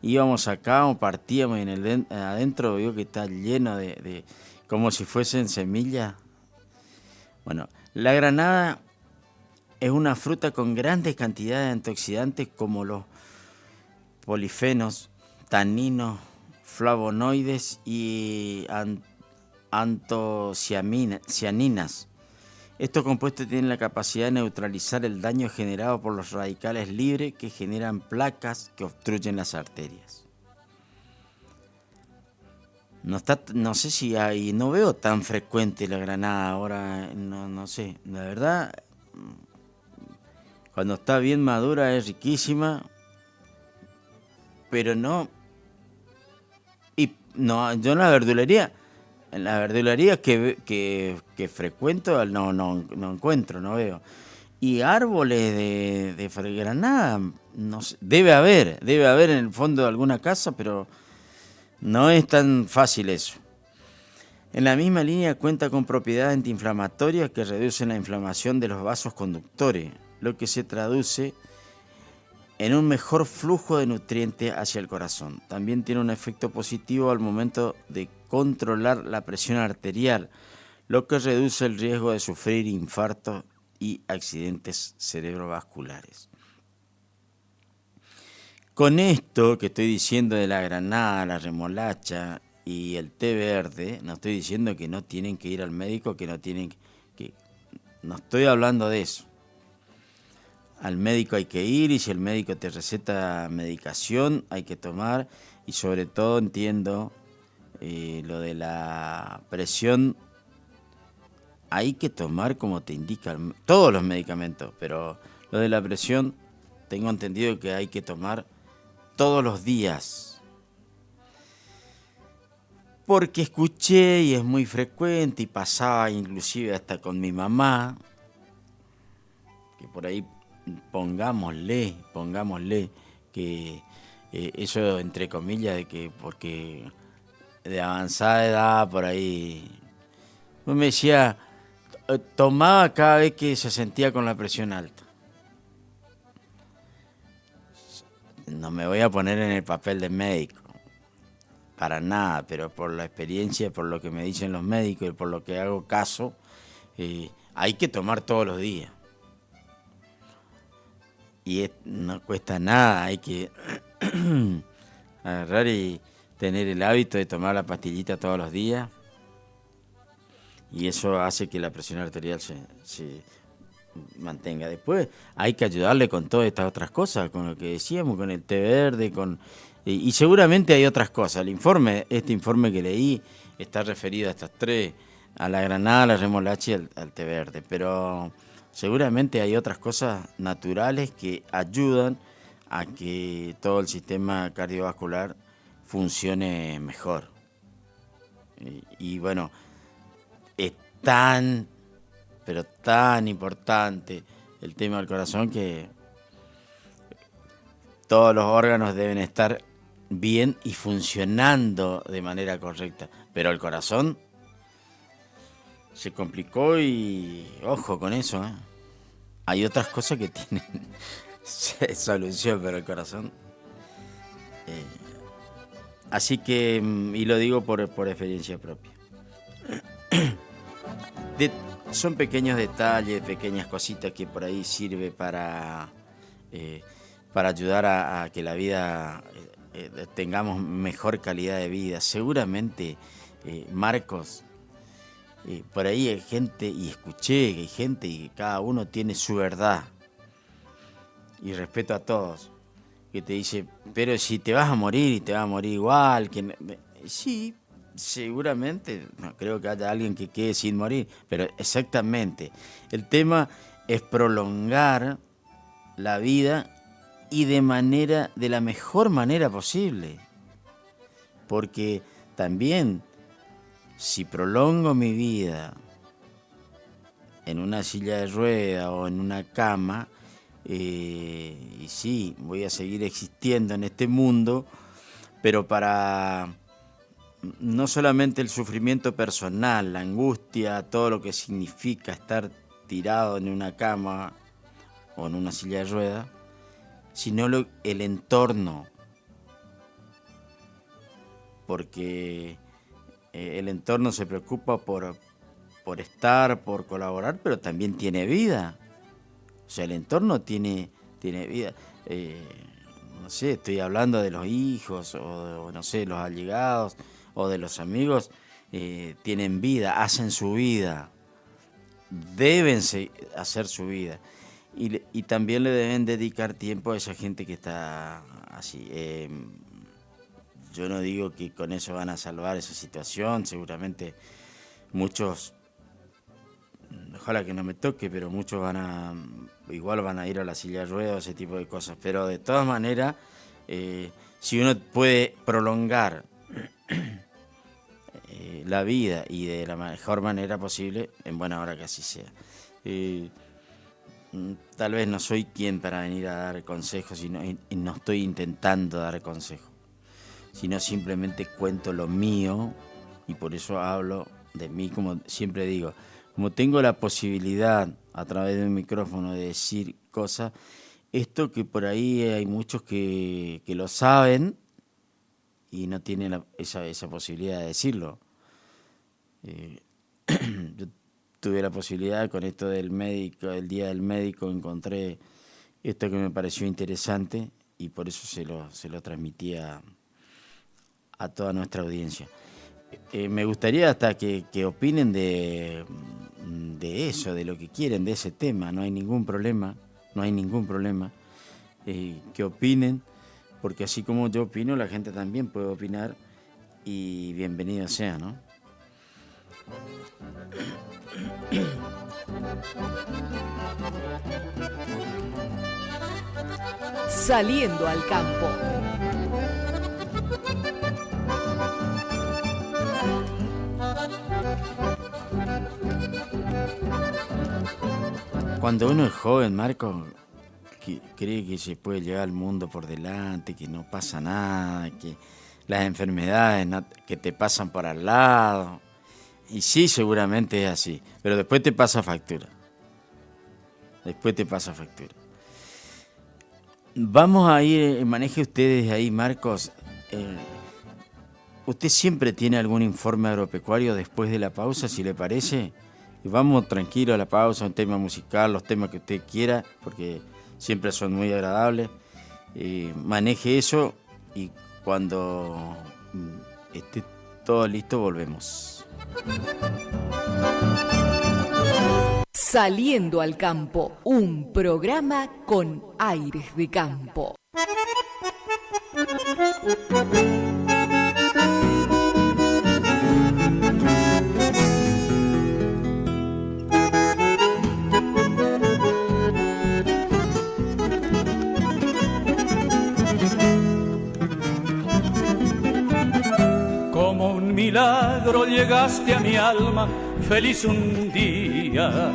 Íbamos acá o partíamos y adentro veo que está lleno de como si fuesen semillas. Bueno, la granada es una fruta con grandes cantidades de antioxidantes como los polifenos, taninos, flavonoides y antocianinas. Estos compuestos tienen la capacidad de neutralizar el daño generado por los radicales libres que generan placas que obstruyen las arterias. No sé si hay, no veo tan frecuente la granada ahora, no sé. La verdad, cuando está bien madura es riquísima, pero no. Y no, yo en la verdulería que frecuento no encuentro, no veo. Y árboles de granada, no sé, debe haber en el fondo de alguna casa, pero no es tan fácil eso. En la misma línea cuenta con propiedades antiinflamatorias que reducen la inflamación de los vasos conductores, lo que se traduce en un mejor flujo de nutrientes hacia el corazón. También tiene un efecto positivo al momento de controlar la presión arterial, lo que reduce el riesgo de sufrir infartos y accidentes cerebrovasculares. Con esto que estoy diciendo de la granada, la remolacha y el té verde, no estoy diciendo que no tienen que ir al médico, no estoy hablando de eso. Al médico hay que ir, y si el médico te receta medicación hay que tomar, y sobre todo entiendo lo de la presión, hay que tomar como te indican todos los medicamentos, pero lo de la presión tengo entendido que hay que tomar todos los días. Porque escuché, y es muy frecuente, y pasaba inclusive hasta con mi mamá, que por ahí pongámosle que eso entre comillas de que porque de avanzada edad por ahí, me decía, tomaba cada vez que se sentía con la presión alta. No me voy a poner en el papel de médico, para nada, pero por la experiencia, por lo que me dicen los médicos y por lo que hago caso, hay que tomar todos los días. Y no cuesta nada, hay que agarrar y tener el hábito de tomar la pastillita todos los días. Y eso hace que la presión arterial se mantenga. Después hay que ayudarle con todas estas otras cosas, con lo que decíamos, con el té verde, y seguramente hay otras cosas. Este informe que leí está referido a estas tres, a la granada, a la remolacha y al té verde, pero seguramente hay otras cosas naturales que ayudan a que todo el sistema cardiovascular funcione mejor. Y bueno, es pero tan importante el tema del corazón que todos los órganos deben estar bien y funcionando de manera correcta. Pero el corazón se complicó y ojo con eso, ¿eh? Hay otras cosas que tienen solución, pero el corazón... Así que, y lo digo por experiencia propia. Son pequeños detalles, pequeñas cositas que por ahí sirve para ayudar a que la vida tengamos mejor calidad de vida. Seguramente, Marcos, por ahí hay gente, y escuché que hay gente y cada uno tiene su verdad. Y respeto a todos, que te dice, pero si te vas a morir y te vas a morir igual, sí, seguramente, no creo que haya alguien que quede sin morir, pero exactamente, el tema es prolongar la vida y de la mejor manera posible, porque también si prolongo mi vida en una silla de ruedas o en una cama, y sí, voy a seguir existiendo en este mundo, pero para no solamente el sufrimiento personal, la angustia, todo lo que significa estar tirado en una cama o en una silla de ruedas, sino el entorno, porque el entorno se preocupa por estar, por colaborar, pero también tiene vida. O sea, el entorno tiene vida. No sé, estoy hablando de los hijos, o no sé, los allegados, o de los amigos, tienen vida, hacen su vida, deben hacer su vida. Y también le deben dedicar tiempo a esa gente que está así. Yo no digo que con eso van a salvar esa situación, seguramente muchos, ojalá que no me toque, pero muchos igual van a ir a la silla de ruedas, ese tipo de cosas. Pero de todas maneras, si uno puede prolongar la vida y de la mejor manera posible, en buena hora que así sea. Tal vez no soy quien para venir a dar consejos y no estoy intentando dar consejos, sino simplemente cuento lo mío y por eso hablo de mí, como siempre digo, como tengo la posibilidad a través de un micrófono de decir cosas, esto que por ahí hay muchos que lo saben y no tienen esa posibilidad de decirlo. Yo tuve la posibilidad con esto del médico, el Día del Médico, encontré esto que me pareció interesante y por eso se lo transmití a toda nuestra audiencia. Me gustaría hasta que opinen de eso, de lo que quieren, de ese tema. No hay ningún problema, que opinen, porque así como yo opino, la gente también puede opinar y bienvenido sea, ¿no? Saliendo al campo. Cuando uno es joven, Marco, cree que se puede llevar al mundo por delante, que no pasa nada, que las enfermedades que te pasan por al lado, Y sí, seguramente es así, pero después te pasa factura. Vamos a ir, maneje ustedes ahí, Marcos. ¿Usted siempre tiene algún informe agropecuario después de la pausa, si le parece? Y vamos tranquilo a la pausa, un tema musical, los temas que usted quiera, porque siempre son muy agradables. Maneje eso y cuando esté todo listo volvemos. Saliendo al campo, un programa con aires de campo. Como un milagro llegaste a mi alma, feliz un día.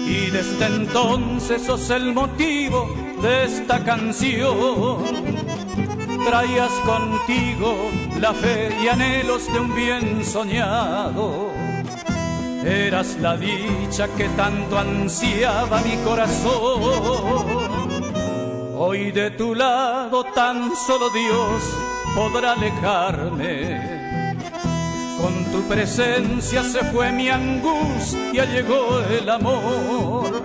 Y desde entonces sos el motivo de esta canción. Traías contigo la fe y anhelos de un bien soñado. Eras la dicha que tanto ansiaba mi corazón. Hoy de tu lado tan solo Dios podrá alejarme. Con tu presencia se fue mi angustia, llegó el amor.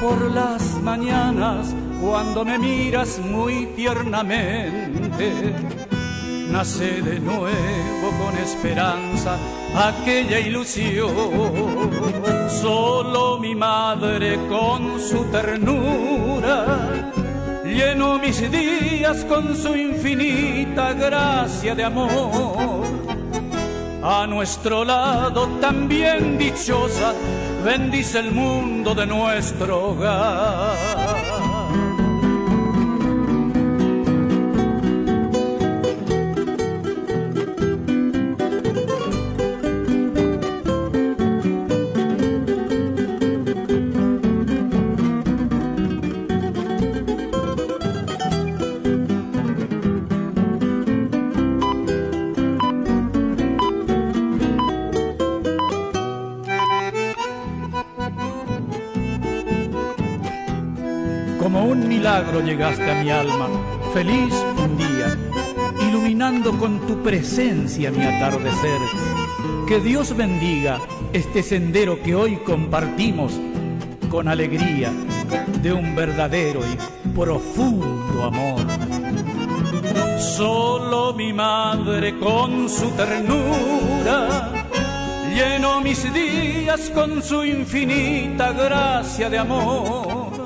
Por las mañanas, cuando me miras muy tiernamente, nace de nuevo con esperanza aquella ilusión. Solo mi madre con su ternura llenó mis días con su infinita gracia de amor. A nuestro lado también dichosa, bendice el mundo de nuestro hogar. Como un milagro llegaste a mi alma, feliz un día, iluminando con tu presencia mi atardecer. Que Dios bendiga este sendero que hoy compartimos con alegría de un verdadero y profundo amor. Solo mi madre con su ternura llenó mis días con su infinita gracia de amor.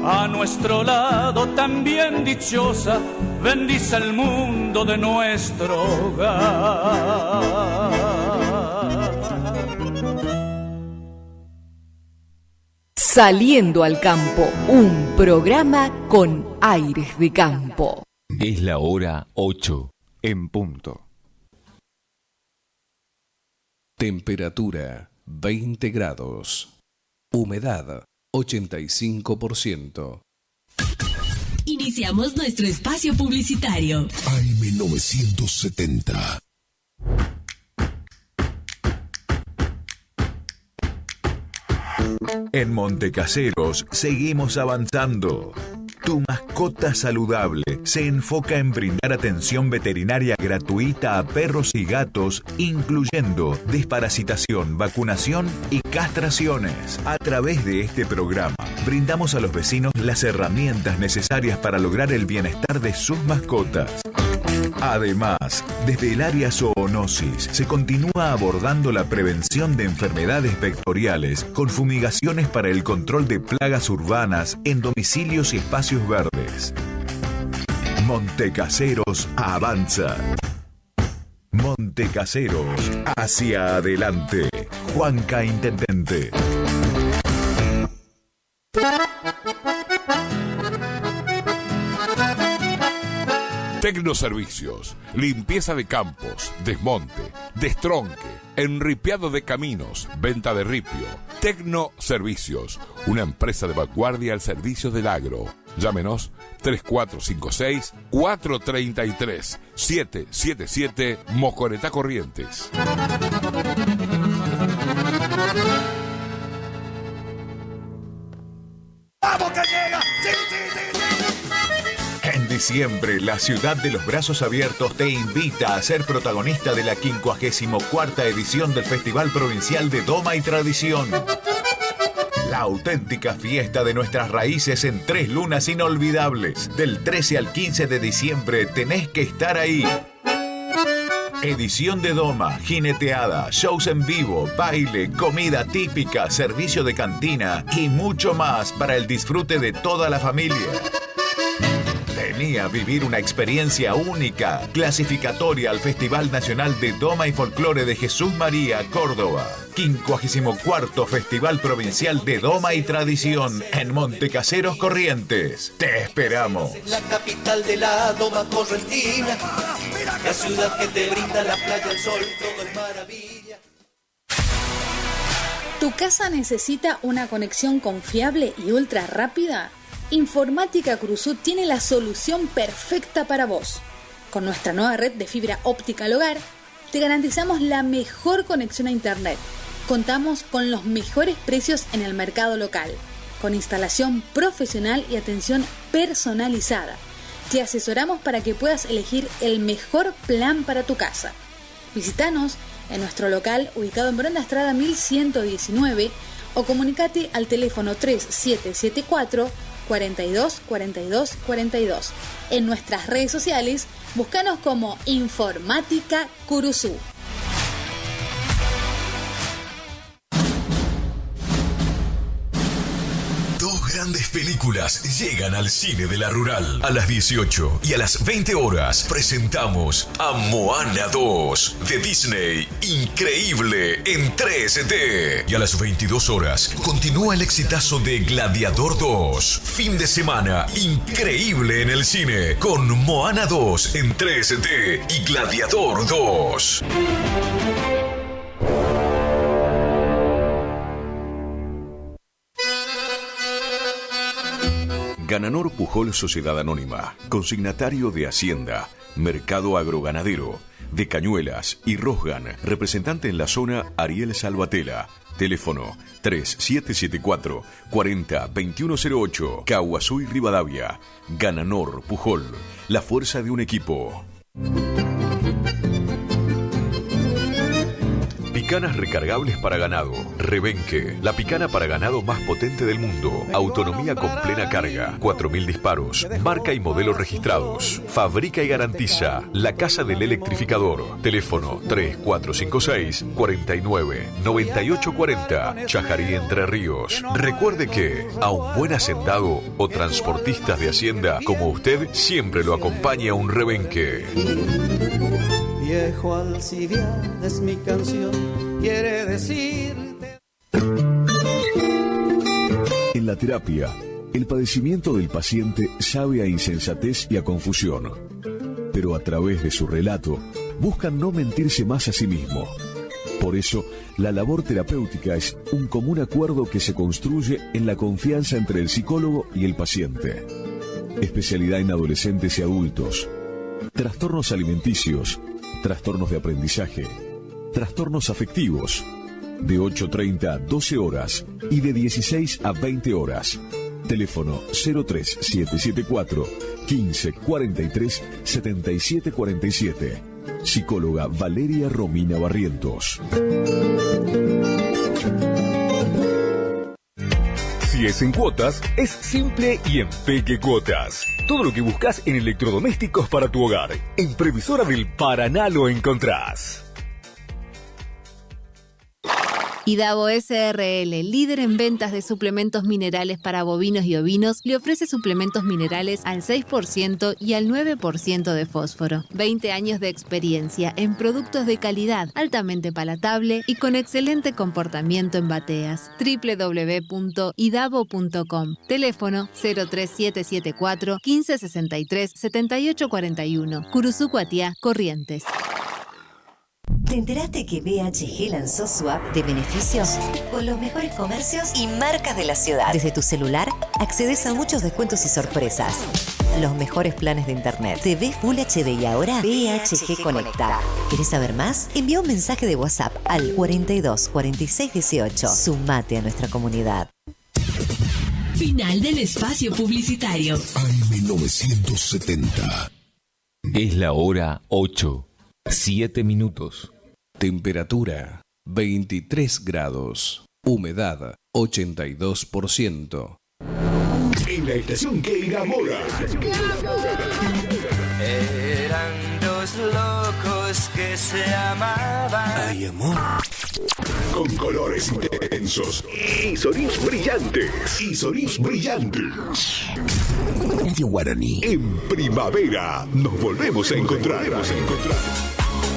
A nuestro lado también dichosa, bendice el mundo de nuestro hogar. Saliendo al campo, un programa con aires de campo. Es la hora 8 en punto. Temperatura 20 grados. Humedad 85%. Iniciamos nuestro espacio publicitario. AM970. En Montecaseros seguimos avanzando. Tu mascota saludable se enfoca en brindar atención veterinaria gratuita a perros y gatos, incluyendo desparasitación, vacunación y castraciones. A través de este programa, brindamos a los vecinos las herramientas necesarias para lograr el bienestar de sus mascotas. Además, desde el área zoonosis se continúa abordando la prevención de enfermedades vectoriales con fumigaciones para el control de plagas urbanas en domicilios y espacios verdes. Montecaseros avanza. Montecaseros hacia adelante. Juanca Intendente. Tecnoservicios, limpieza de campos, desmonte, destronque, enripiado de caminos, venta de ripio. Tecnoservicios, una empresa de vanguardia al servicio del agro. Llámenos 3456-433-777 Mojoretá Corrientes. ¡Vamos que llega! ¡Sí, sí, sí, sí! En diciembre, la ciudad de los brazos abiertos te invita a ser protagonista de la 54ª edición del Festival Provincial de Doma y Tradición. La auténtica fiesta de nuestras raíces en 3 lunas inolvidables. Del 13 al 15 de diciembre tenés que estar ahí. Edición de Doma, jineteada, shows en vivo, baile, comida típica, servicio de cantina y mucho más para el disfrute de toda la familia. Vení a vivir una experiencia única, clasificatoria al Festival Nacional de Doma y Folclore de Jesús María, Córdoba. 54º Festival Provincial de Doma y Tradición en Montecaseros, Corrientes. Te esperamos. La capital de la Doma correntina, la ciudad que te brinda la playa, el sol, todo es maravilla. ¿Tu casa necesita una conexión confiable y ultra rápida? Informática Cruzú tiene la solución perfecta para vos. Con nuestra nueva red de fibra óptica al hogar, te garantizamos la mejor conexión a internet. Contamos con los mejores precios en el mercado local, con instalación profesional y atención personalizada. Te asesoramos para que puedas elegir el mejor plan para tu casa. Visítanos en nuestro local ubicado en Brenda Estrada 1119 o comunicate al teléfono 3774 42 42 42. En nuestras redes sociales, búscanos como Informática Curuzú. Dos grandes películas llegan al cine de la Rural. A las 18 y a las 20 horas presentamos a Moana 2 de Disney. Increíble en 3D. Y a las 22 horas continúa el exitazo de Gladiador 2. Fin de semana increíble en el cine con Moana 2 en 3D y Gladiador 2. Gananor Pujol Sociedad Anónima, consignatario de Hacienda, Mercado Agroganadero, de Cañuelas y Rosgan, representante en la zona Ariel Salvatela, teléfono 3774 40 2108, Caguazú y Rivadavia. Gananor Pujol, la fuerza de un equipo. Picanas recargables para ganado. Rebenque, la picana para ganado más potente del mundo. Autonomía con plena carga. 4.000 disparos. Marca y modelo registrados. Fabrica y garantiza La Casa del Electrificador. Teléfono 3456 49 98 40. Chajarí, Entre Ríos. Recuerde que a un buen hacendado o transportistas de hacienda como usted siempre lo acompaña un rebenque. Viejo Alcibiades, mi canción quiere decirte. En la terapia, el padecimiento del paciente sabe a insensatez y a confusión, pero a través de su relato buscan no mentirse más a sí mismo. Por eso, la labor terapéutica es un común acuerdo que se construye en la confianza entre el psicólogo y el paciente. Especialidad en adolescentes y adultos, trastornos alimenticios, trastornos de aprendizaje, trastornos afectivos, de 8:30 a 12 horas y de 16 a 20 horas. Teléfono 03774 15 43 77 47. Psicóloga Valeria Romina Barrientos. Si es en cuotas, es simple y en Peque Cuotas. Todo lo que buscas en electrodomésticos para tu hogar. En Previsora del Paraná lo encontrás. Idavo SRL, líder en ventas de suplementos minerales para bovinos y ovinos, le ofrece suplementos minerales al 6% y al 9% de fósforo. 20 años de experiencia en productos de calidad, altamente palatable y con excelente comportamiento en bateas. www.idavo.com. Teléfono 03774 1563 7841. Curuzú, Cuatiá, Corrientes. ¿Te enteraste que BHG lanzó su app de beneficios con los mejores comercios y marcas de la ciudad? Desde tu celular accedes a muchos descuentos y sorpresas. Los mejores planes de internet, TV Full HD y ahora BHG Conecta. ¿Querés saber más? Envía un mensaje de WhatsApp al 42 46 18. Sumate a nuestra comunidad. Final del espacio publicitario. AM970. Es la hora 8, 7 minutos. Temperatura 23 grados. Humedad 82%. En la estación que enamora. Eran dos locos que se amaban. Ay, amor. Con colores intensos y sonidos brillantes. Radio Guaraní. En primavera nos volvemos a encontrar.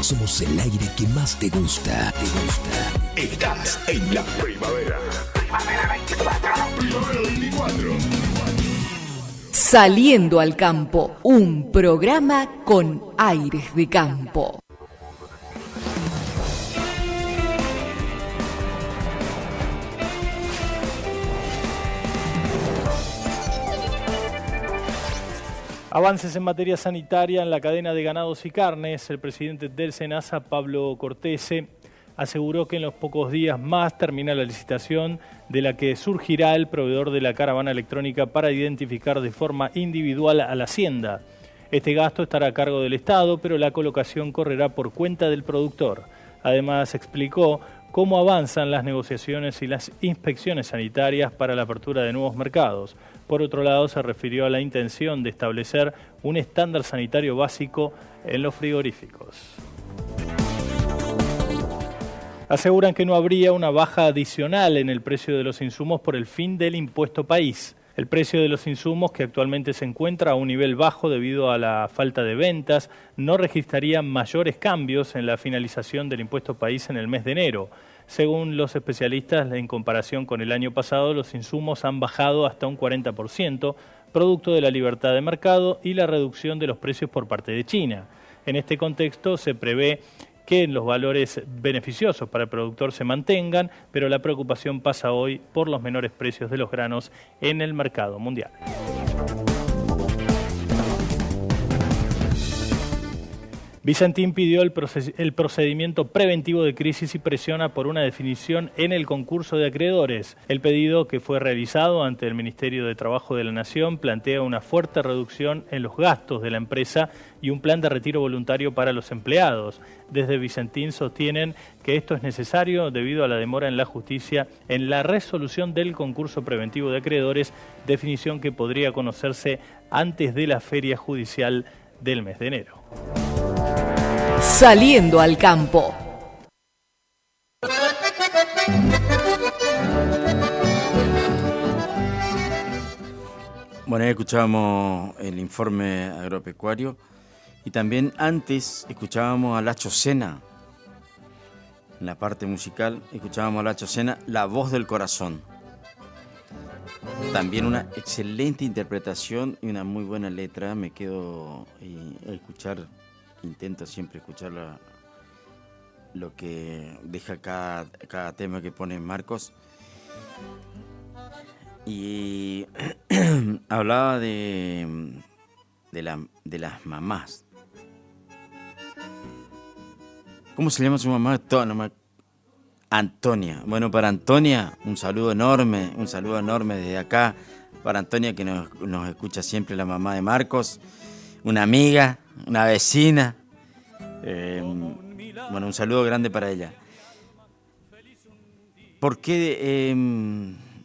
Somos el aire que más te gusta. Estás en la primavera. Primavera 24. Primavera 24. Saliendo al campo, un programa con aires de campo. Avances en materia sanitaria en la cadena de ganados y carnes. El presidente del SENASA, Pablo Cortese, aseguró que en los pocos días más termina la licitación de la que surgirá el proveedor de la caravana electrónica para identificar de forma individual a la hacienda. Este gasto estará a cargo del Estado, pero la colocación correrá por cuenta del productor. Además, explicó cómo avanzan las negociaciones y las inspecciones sanitarias para la apertura de nuevos mercados. Por otro lado, se refirió a la intención de establecer un estándar sanitario básico en los frigoríficos. Aseguran que no habría una baja adicional en el precio de los insumos por el fin del impuesto país. El precio de los insumos, que actualmente se encuentra a un nivel bajo debido a la falta de ventas, no registraría mayores cambios en la finalización del impuesto país en el mes de enero. Según los especialistas, en comparación con el año pasado, los insumos han bajado hasta un 40%, producto de la libertad de mercado y la reducción de los precios por parte de China. En este contexto se prevé que los valores beneficiosos para el productor se mantengan, pero la preocupación pasa hoy por los menores precios de los granos en el mercado mundial. Vicentín pidió el procedimiento preventivo de crisis y presiona por una definición en el concurso de acreedores. El pedido, que fue realizado ante el Ministerio de Trabajo de la Nación, plantea una fuerte reducción en los gastos de la empresa y un plan de retiro voluntario para los empleados. Desde Vicentín sostienen que esto es necesario debido a la demora en la justicia en la resolución del concurso preventivo de acreedores, definición que podría conocerse antes de la feria judicial del mes de enero. Saliendo al campo. Bueno, escuchábamos el informe agropecuario y también antes escuchábamos a Lacho Sena. En la parte musical escuchábamos a Lacho Sena, La Voz del Corazón. También una excelente interpretación y una muy buena letra. Me quedo a escuchar. Intento siempre escuchar lo que deja cada tema que pone Marcos. Y hablaba de las mamás. ¿Cómo se llama su mamá? Antonia. Bueno, para Antonia, un saludo enorme desde acá. Para Antonia, que nos escucha siempre, la mamá de Marcos. Una amiga, una vecina. Bueno, un saludo grande para ella. ¿Por qué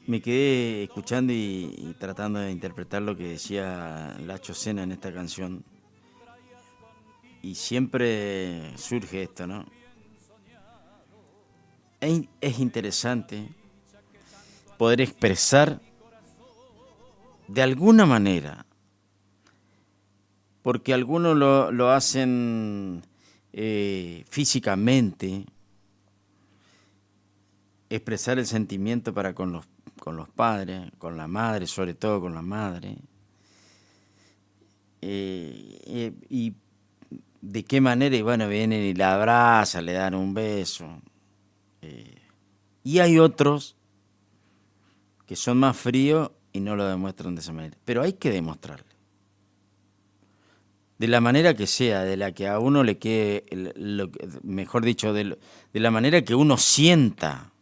me quedé escuchando y tratando de interpretar lo que decía Lacho Sena en esta canción? Y siempre surge esto, ¿no? Es interesante poder expresar de alguna manera, porque algunos lo hacen físicamente, expresar el sentimiento para con los padres, con la madre, sobre todo con la madre, y ¿De qué manera? Y bueno, vienen y la abrazan, le dan un beso. Y hay otros que son más fríos y no lo demuestran de esa manera. Pero hay que demostrarle. De la manera que sea, de la que a uno le quede, mejor dicho, de la manera que uno sienta.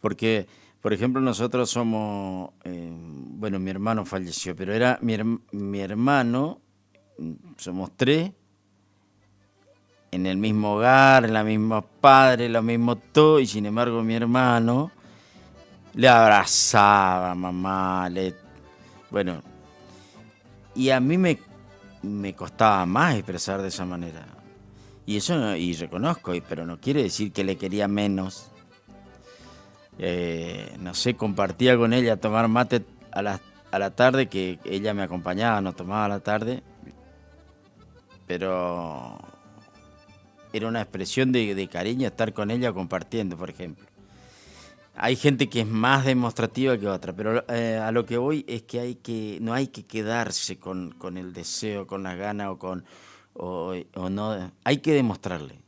Porque, por ejemplo, nosotros somos, bueno, mi hermano falleció, pero era mi hermano, somos 3, en el mismo hogar, en la misma padre, lo mismo todo, y sin embargo mi hermano le abrazaba a mamá, bueno, y a mí me costaba más expresar de esa manera. Y eso, y reconozco, pero no quiere decir que le quería menos. No sé, compartía con ella tomar mate a la tarde, que ella me acompañaba, nos tomaba a la tarde, pero era una expresión de cariño estar con ella compartiendo, por ejemplo. Hay gente que es más demostrativa que otra, pero a lo que voy es que no hay que quedarse con el deseo, con las ganas o no. Hay que demostrarle.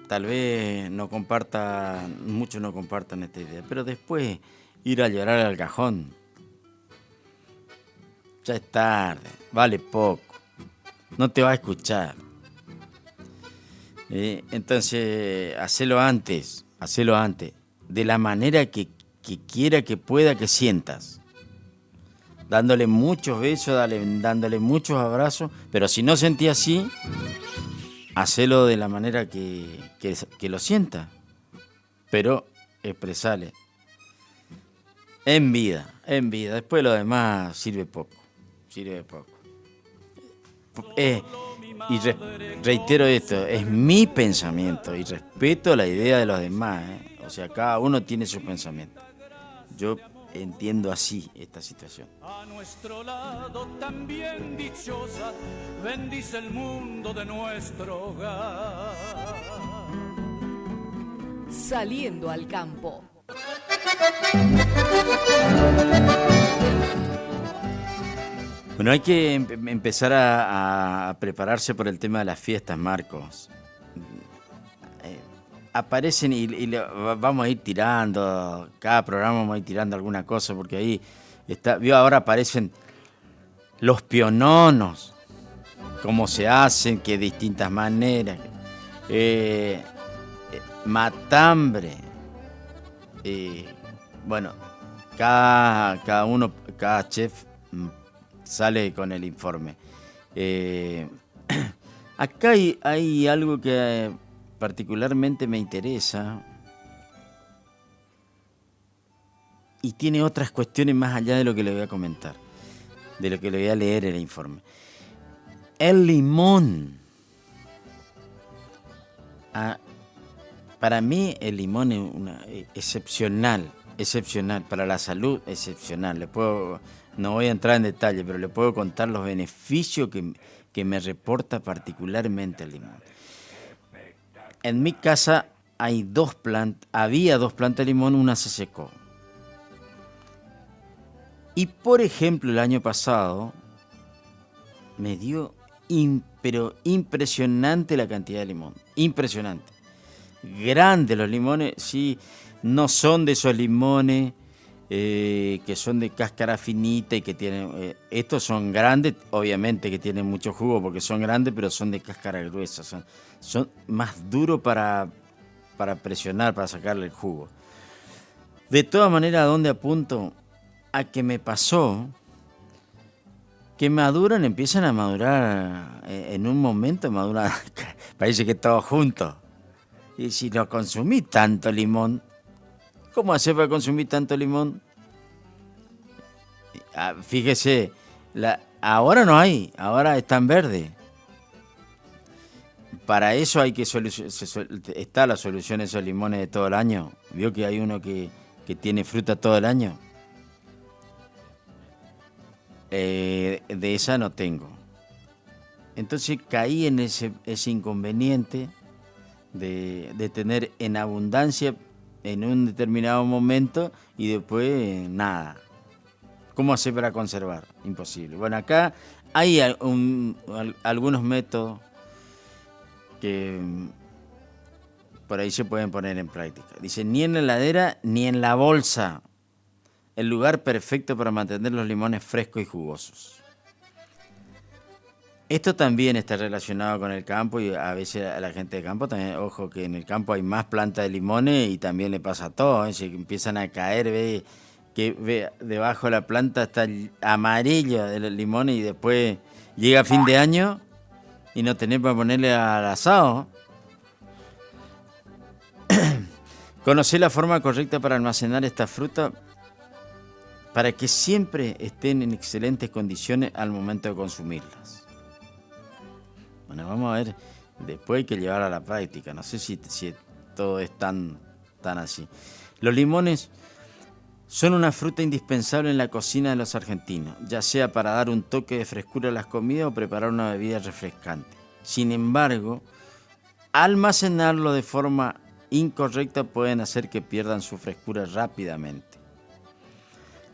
Tal vez muchos no compartan esta idea, pero después ir a llorar al cajón, ya es tarde, vale poco, no te va a escuchar. Entonces, hacelo antes, de la manera que quiera, que pueda, que sientas. Dándole muchos besos, dándole muchos abrazos, pero si no sentí así, hacelo de la manera que lo sienta, pero expresale. En vida, después lo demás sirve poco. Y reitero esto, es mi pensamiento y respeto la idea de los demás, O sea, cada uno tiene su pensamiento. Yo entiendo así esta situación. A nuestro lado también dichosa, bendice el mundo de nuestro hogar. Saliendo al campo. Bueno, hay que empezar a prepararse por el tema de las fiestas, Marcos. Aparecen y vamos a ir tirando, cada programa vamos a ir tirando alguna cosa, porque ahí ahora aparecen los piononos, cómo se hacen, que de distintas maneras, matambre, bueno, cada chef sale con el informe. Acá hay algo que particularmente me interesa y tiene otras cuestiones más allá de lo que le voy a comentar, de lo que le voy a leer en el informe. El limón. Para mí el limón es excepcional, para la salud excepcional. No voy a entrar en detalle, pero le puedo contar los beneficios que me reporta particularmente el limón. En mi casa había 2 plantas de limón, una se secó. Y por ejemplo, el año pasado me dio pero impresionante la cantidad de limón, impresionante. Grandes los limones, sí, no son de esos limones que son de cáscara finita y que tienen... estos son grandes, obviamente que tienen mucho jugo porque son grandes, pero son de cáscara gruesa, son más duros para presionar, para sacarle el jugo. De todas maneras, ¿a dónde apunto? A que me pasó que empiezan a madurar, en un momento maduran, parece que todos juntos. Y si no consumí tanto limón, ¿cómo hacer para consumir tanto limón? Fíjese, ahora no hay, ahora están verdes. Para eso está la solución, esos limones de todo el año. ¿Vio que hay uno que tiene fruta todo el año? De esa no tengo. Entonces caí en ese inconveniente de tener en abundancia en un determinado momento y después nada. ¿Cómo hacer para conservar? Imposible. Bueno, acá Hay algunos métodos que por ahí se pueden poner en práctica. Dice, ni en la heladera ni en la bolsa. El lugar perfecto para mantener los limones frescos y jugosos. Esto también está relacionado con el campo y a veces a la gente de campo también, ojo que en el campo hay más plantas de limones y también le pasa a todo, se empiezan a caer, ve debajo de la planta está el amarillo de los limones y después llega fin de año y no tenés para ponerle al asado. Conocer la forma correcta para almacenar esta fruta para que siempre estén en excelentes condiciones al momento de consumirlas. Bueno, vamos a ver, después hay que llevar a la práctica, no sé si todo es tan así. Los limones son una fruta indispensable en la cocina de los argentinos, ya sea para dar un toque de frescura a las comidas o preparar una bebida refrescante. Sin embargo, almacenarlo de forma incorrecta pueden hacer que pierdan su frescura rápidamente.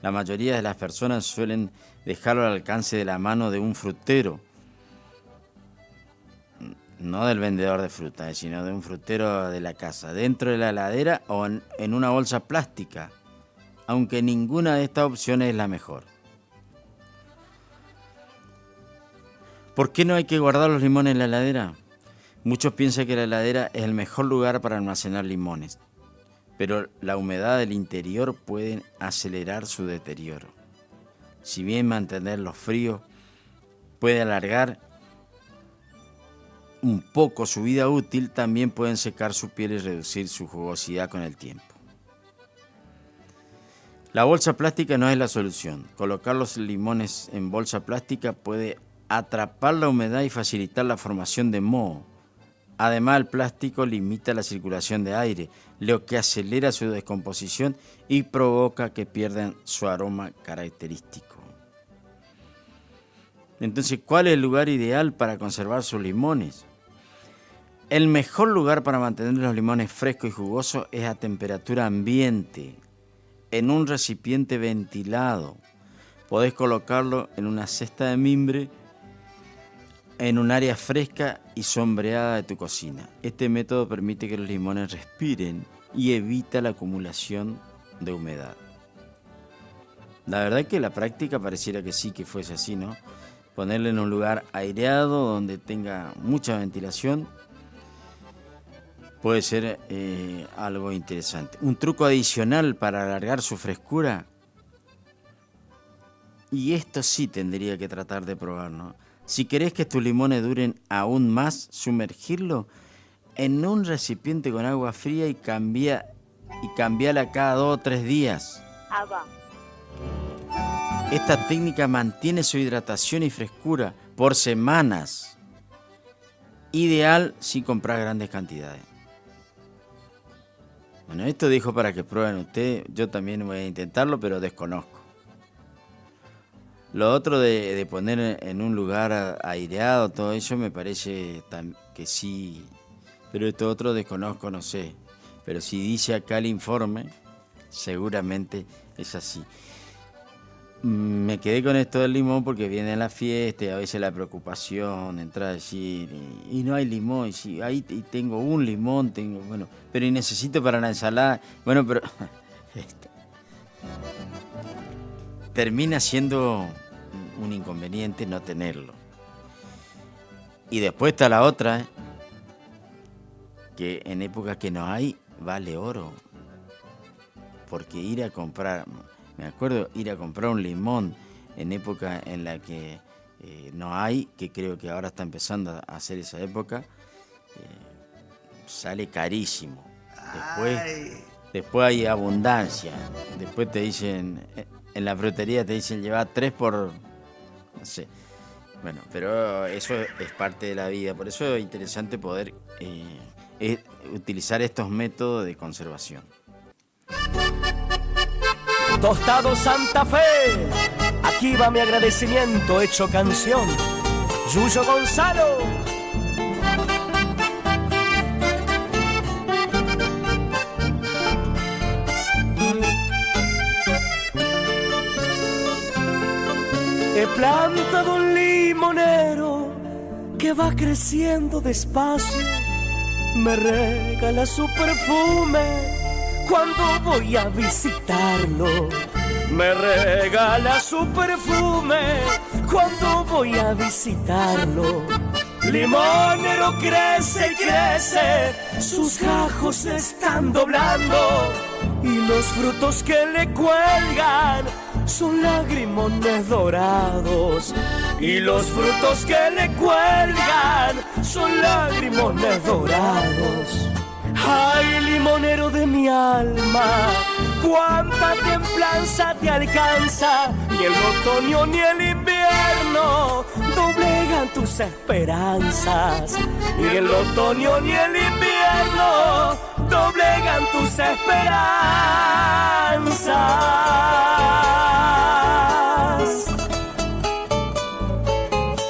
La mayoría de las personas suelen dejarlo al alcance de la mano de un frutero, no del vendedor de fruta, sino de un frutero de la casa, dentro de la heladera o en una bolsa plástica, aunque ninguna de estas opciones es la mejor. ¿Por qué no hay que guardar los limones en la heladera? Muchos piensan que la heladera es el mejor lugar para almacenar limones, pero la humedad del interior puede acelerar su deterioro. Si bien mantenerlos fríos puede alargar un poco su vida útil, también pueden secar su piel y reducir su jugosidad con el tiempo. La bolsa plástica no es la solución. Colocar los limones en bolsa plástica puede atrapar la humedad y facilitar la formación de moho. Además, el plástico limita la circulación de aire, lo que acelera su descomposición y provoca que pierdan su aroma característico. Entonces, ¿cuál es el lugar ideal para conservar sus limones? El mejor lugar para mantener los limones frescos y jugosos es a temperatura ambiente, en un recipiente ventilado. Podés colocarlo en una cesta de mimbre, en un área fresca y sombreada de tu cocina. Este método permite que los limones respiren y evita la acumulación de humedad. La verdad es que la práctica pareciera que sí, que fuese así, ¿no? Ponerle en un lugar aireado donde tenga mucha ventilación puede ser algo interesante. Un truco adicional para alargar su frescura, y esto sí tendría que tratar de probar, ¿no? Si querés que tus limones duren aún más, sumergirlo en un recipiente con agua fría y cambiala cada 2 o 3 días. Agua. Esta técnica mantiene su hidratación y frescura por semanas. Ideal si compras grandes cantidades. Bueno, esto dijo para que prueben ustedes. Yo también voy a intentarlo, pero desconozco. Lo otro de poner en un lugar aireado, todo eso me parece que sí. Pero esto otro desconozco, no sé. Pero si dice acá el informe, seguramente es así. Me quedé con esto del limón porque viene la fiesta y a veces la preocupación, entrar a decir, y no hay limón, y si ahí tengo un limón, bueno, pero y necesito para la ensalada, bueno, pero termina siendo un inconveniente no tenerlo. Y después está la otra, que en épocas que no hay, vale oro, porque ir a comprar... Me acuerdo ir a comprar un limón en época en la que no hay, que creo que ahora está empezando a hacer esa época, sale carísimo. Después hay abundancia. Después te dicen, en la frutería te dicen llevar 3 por... no sé. Bueno, pero eso es parte de la vida. Por eso es interesante poder utilizar estos métodos de conservación. Tostado Santa Fe, aquí va mi agradecimiento hecho canción. Yuyo Gonzalo. He plantado un libro que va creciendo despacio, me regala su perfume cuando voy a visitarlo. Me regala su perfume cuando voy a visitarlo. Limonero crece y crece, sus gajos se están doblando y los frutos que le cuelgan son lagrimones dorados. Y los frutos que le cuelgan son lagrimones dorados. Ay, limonero de mi alma, cuánta templanza te alcanza. Ni el otoño ni el invierno doblegan tus esperanzas. Ni el otoño ni el invierno doblegan tus esperanzas.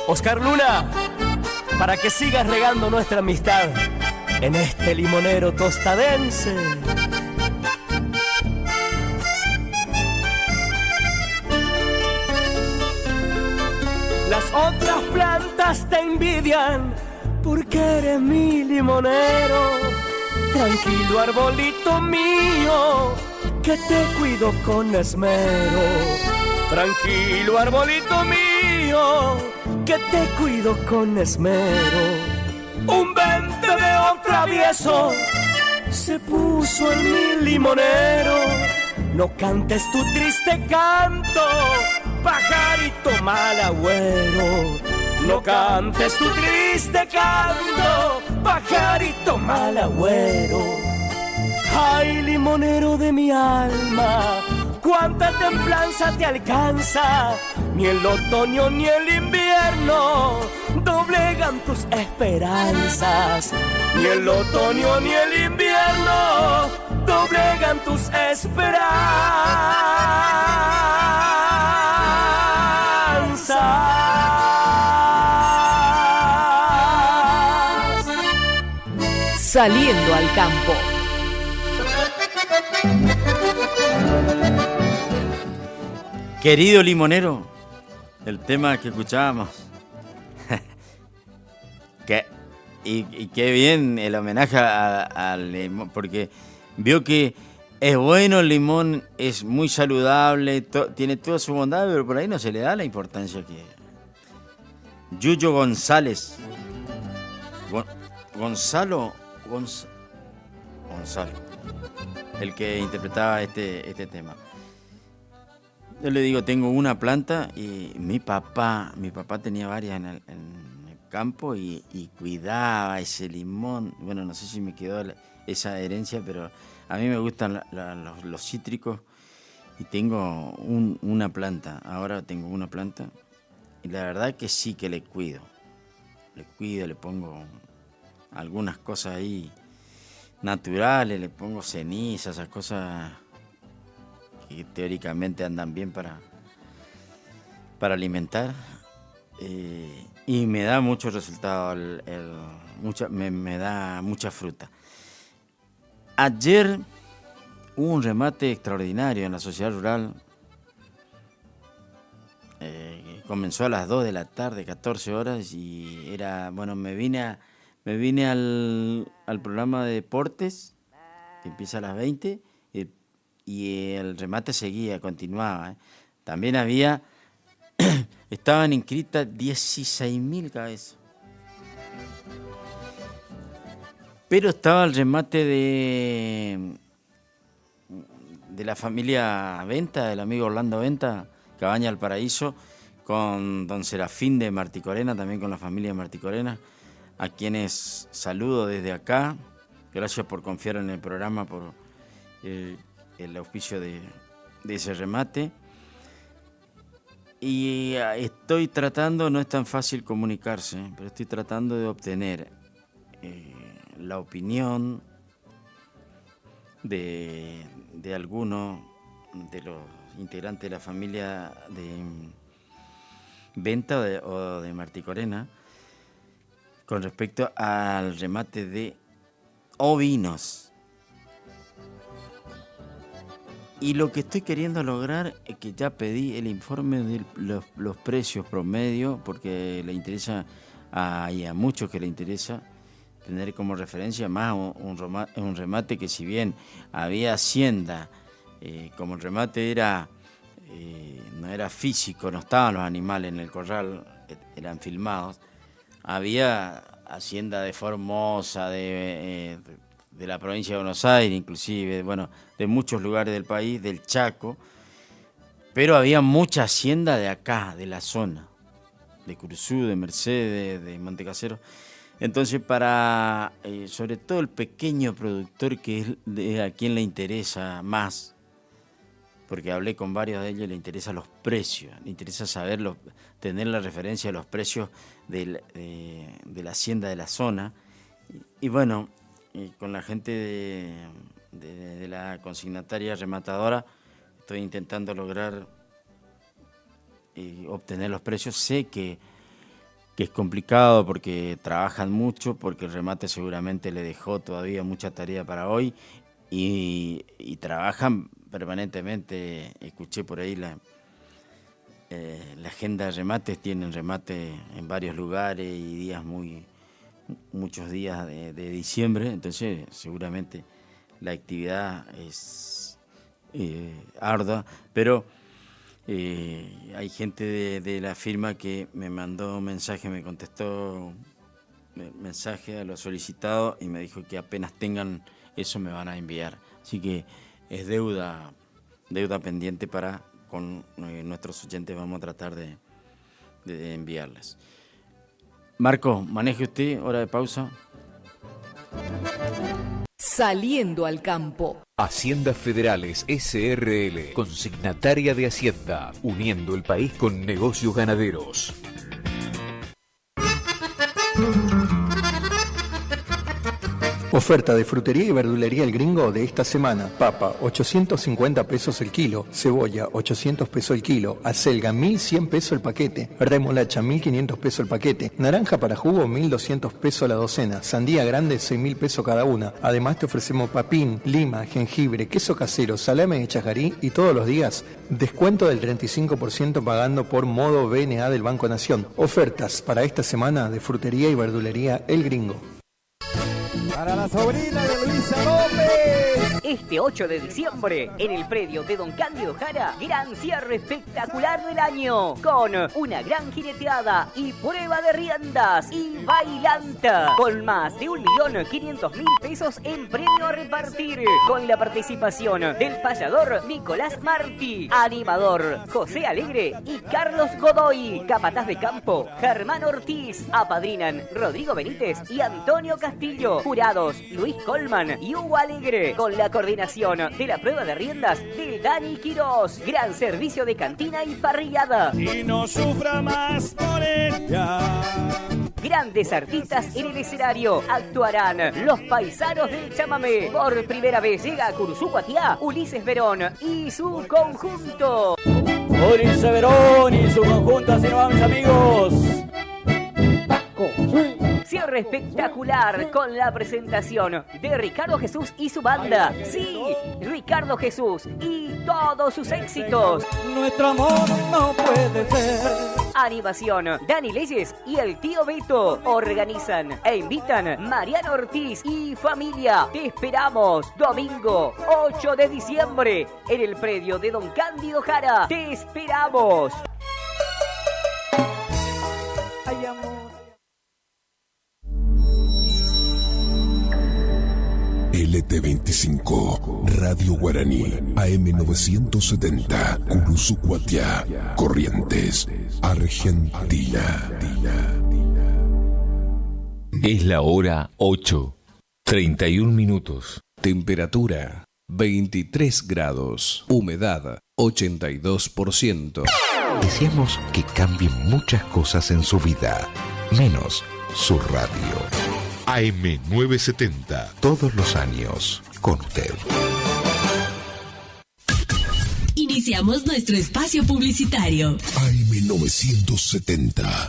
Oscar Luna, para que sigas regando nuestra amistad en este limonero tostadense. Las otras plantas te envidian porque eres mi limonero. Tranquilo arbolito mío, que te cuido con esmero. Tranquilo arbolito mío, que te cuido con esmero. Un venteveo travieso se puso en mi limonero. No cantes tu triste canto, pajarito mal agüero. No cantes tu triste canto, pajarito mal agüero. Ay, limonero de mi alma, cuánta templanza te alcanza. Ni el otoño ni el invierno doblegan tus esperanzas. Ni el otoño ni el invierno doblegan tus esperanzas. Saliendo al campo. Querido limonero, el tema que escuchábamos. Y qué bien el homenaje al limón, porque vio que es bueno el limón, es muy saludable, tiene toda su bondad, pero por ahí no se le da la importancia que... Yuyo González. Gonzalo, el que interpretaba este tema. Yo le digo, tengo una planta y mi papá tenía varias en el campo y cuidaba ese limón. Bueno, no sé si me quedó esa herencia, pero a mí me gustan los cítricos y tengo una planta. Ahora tengo una planta y la verdad que sí que le cuido, le pongo algunas cosas ahí naturales, le pongo cenizas, esas cosas que teóricamente andan bien para alimentar, y me da mucho resultado, me da mucha fruta. Ayer hubo un remate extraordinario en la sociedad rural, comenzó a las 2 de la tarde, 14 horas, y era, bueno, me vine al programa de deportes, que empieza a las 20, y el remate continuaba. También estaban inscritas 16.000 cabezas. Pero estaba el remate de la familia Venta, del amigo Orlando Venta, Cabaña del Paraíso, con don Serafín de Marticorena, también con la familia de Marticorena, a quienes saludo desde acá. Gracias por confiar en el programa, por el auspicio de ese remate. Y estoy tratando, no es tan fácil comunicarse, pero estoy tratando de obtener la opinión de alguno de los integrantes de la familia de Venta o de Marticorena con respecto al remate de ovinos. Y lo que estoy queriendo lograr es que ya pedí el informe de los precios promedio, porque le interesa y a muchos que le interesa tener como referencia más un remate que, si bien había hacienda, como el remate no era físico, no estaban los animales en el corral, eran filmados, había hacienda de Formosa, de la provincia de Buenos Aires, inclusive, bueno, de muchos lugares del país, del Chaco, pero había mucha hacienda de acá, de la zona, de Curuzú, de Mercedes, de Montecasero. Entonces, para sobre todo el pequeño productor, que es a quien le interesa más, porque hablé con varios de ellos, le interesan los precios, le interesa tener la referencia de los precios de la hacienda de la zona. Y bueno, con la gente de la consignataria rematadora estoy intentando lograr obtener los precios. Sé que es complicado porque trabajan mucho, porque el remate seguramente le dejó todavía mucha tarea para hoy y trabajan permanentemente. Escuché por ahí la agenda de remates, tienen remate en varios lugares y muchos días de diciembre, entonces seguramente la actividad es ardua, pero hay gente de la firma que me mandó un mensaje, me contestó mensaje a lo solicitado y me dijo que apenas tengan eso me van a enviar. Así que es deuda pendiente con nuestros oyentes, vamos a tratar de enviarles. Marco, maneje usted, hora de pausa. Saliendo al campo. Haciendas Federales SRL, consignataria de Hacienda, uniendo el país con negocios ganaderos. Oferta de frutería y verdulería El Gringo de esta semana. Papa, 850 pesos el kilo. Cebolla, 800 pesos el kilo. Acelga, 1100 pesos el paquete. Remolacha, 1500 pesos el paquete. Naranja para jugo, 1200 pesos la docena. Sandía grande, 6000 pesos cada una. Además te ofrecemos papín, lima, jengibre, queso casero, salame de chajarí y todos los días descuento del 35% pagando por modo BNA del Banco Nación. Ofertas para esta semana de frutería y verdulería El Gringo. Para la sobrina de Luisa López. Este 8 de diciembre, en el predio de Don Cándido Jara, gran cierre espectacular del año, con una gran jineteada y prueba de riendas y bailanta, con más de 1.500.000 pesos en premio a repartir, con la participación del payador Nicolás Martí, animador José Alegre y Carlos Godoy, capataz de campo Germán Ortiz, apadrinan Rodrigo Benítez y Antonio Castillo, jurados Luis Colman y Hugo Alegre, con la coordinación de la prueba de riendas de Dani Quirós, gran servicio de cantina y parrillada. Y no sufra más por ella. Grandes artistas en el escenario. Actuarán los paisanos del chamamé. Por primera vez llega a Curuzú, Guatiá, Ulises Verón y su conjunto. Ulises Verón y su conjunto, así nos vamos, amigos. Cierre espectacular con la presentación de Ricardo Jesús y su banda. Sí, Ricardo Jesús y todos sus éxitos. Nuestro amor no puede ser. Animación, Dani Leyes y el tío Beto. Organizan e invitan Mariano Ortiz y familia. Te esperamos domingo 8 de diciembre en el predio de Don Cándido Jara. Te esperamos. Ay, amor. LT25, Radio Guaraní, AM970, Curuzú, Guatiá, Corrientes, Argentina. Es la hora 8, 31 minutos. Temperatura 23 grados, humedad 82%. Deseamos que cambien muchas cosas en su vida, menos su radio. AM970. Todos los años con usted. Iniciamos nuestro espacio publicitario. AM970.